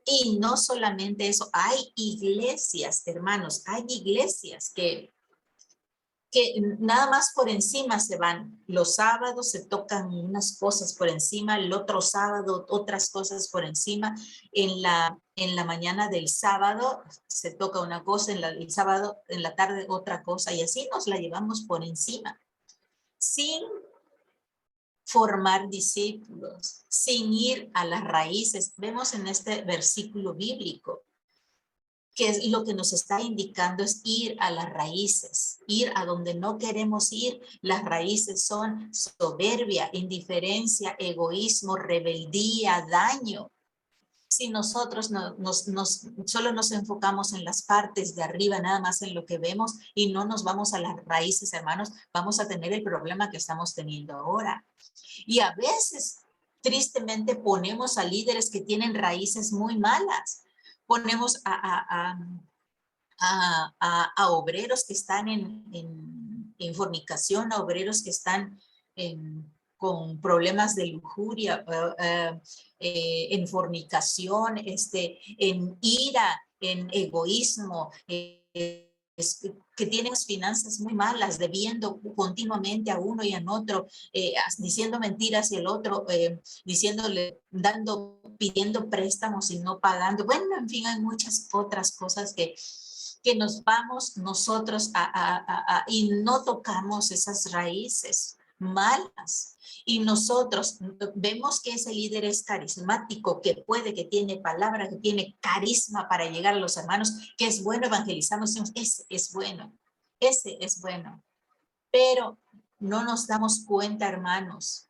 y no solamente eso, hay iglesias, hermanos, hay iglesias que nada más por encima se van. Los sábados se tocan unas cosas por encima, el otro sábado otras cosas por encima. En la mañana del sábado se toca una cosa, el sábado en la tarde otra cosa, y así nos la llevamos por encima, sin formar discípulos, sin ir a las raíces. Vemos en este versículo bíblico que es lo que nos está indicando es ir a las raíces, ir a donde no queremos ir. Las raíces son soberbia, indiferencia, egoísmo, rebeldía, daño. Si nosotros solo nos enfocamos en las partes de arriba, nada más en lo que vemos, y no nos vamos a las raíces, hermanos, vamos a tener el problema que estamos teniendo ahora. Y a veces, tristemente, ponemos a líderes que tienen raíces muy malas. Ponemos a obreros que están en fornicación, a obreros que están con problemas de lujuria, en fornicación, en ira, en egoísmo, que tienen finanzas muy malas, debiendo continuamente a uno y a otro, diciendo mentiras hacia el otro, diciéndole, pidiendo préstamos y no pagando. Bueno, en fin, hay muchas otras cosas que nos vamos nosotros y no tocamos esas raíces malas. Y nosotros vemos que ese líder es carismático, que tiene palabra, que tiene carisma para llegar a los hermanos, que es bueno evangelizamos, ese es bueno, pero no nos damos cuenta, hermanos,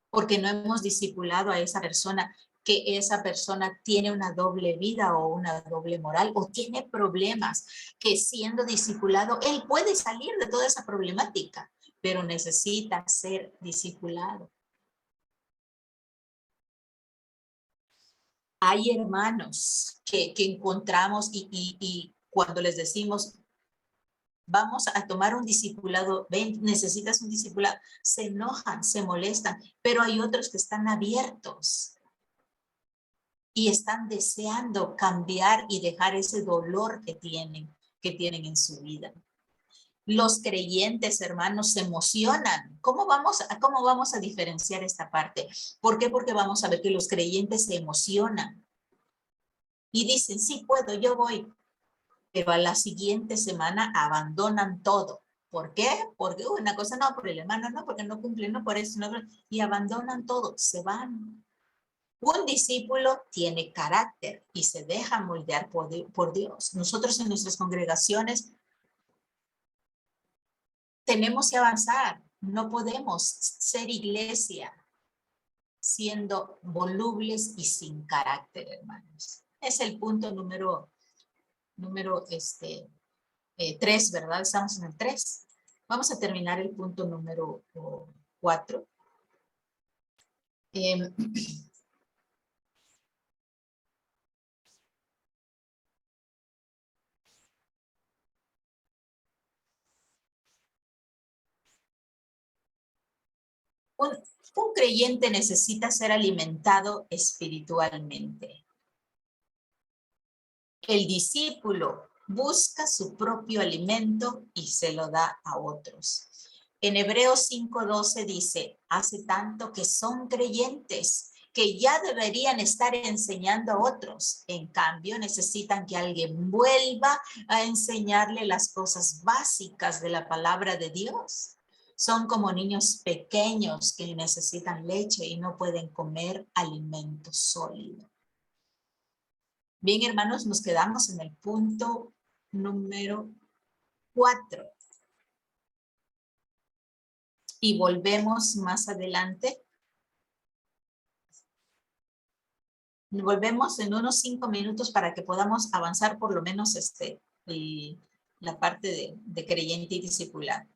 porque no hemos discipulado a esa persona, que esa persona tiene una doble vida o una doble moral, o tiene problemas, que siendo discipulado, él puede salir de toda esa problemática, pero necesita ser discipulado. Hay hermanos que encontramos y cuando les decimos, vamos a tomar un discipulado, ven, necesitas un discipulado, se enojan, se molestan, pero hay otros que están abiertos y están deseando cambiar y dejar ese dolor que tienen en su vida. Los creyentes, hermanos, se emocionan. ¿Cómo vamos a diferenciar esta parte? ¿Por qué? Porque vamos a ver que los creyentes se emocionan y dicen, sí puedo, yo voy. Pero a la siguiente semana abandonan todo. ¿Por qué? Porque una cosa no, por el hermano no, porque no cumple, no por eso, no, y abandonan todo, se van. Un discípulo tiene carácter y se deja moldear por Dios. Nosotros en nuestras congregaciones tenemos que avanzar. No podemos ser iglesia siendo volubles y sin carácter, hermanos. Es el punto número 3, ¿verdad? Estamos en el 3. Vamos a terminar el punto número 4. Un creyente necesita ser alimentado espiritualmente. El discípulo busca su propio alimento y se lo da a otros. En Hebreos 5:12 dice, hace tanto que son creyentes que ya deberían estar enseñando a otros. En cambio, necesitan que alguien vuelva a enseñarle las cosas básicas de la palabra de Dios. Son como niños pequeños que necesitan leche y no pueden comer alimento sólido. Bien, hermanos, nos quedamos en el punto número 4. Y volvemos más adelante. Volvemos en unos 5 minutos para que podamos avanzar por lo menos la parte de creyente y discipular.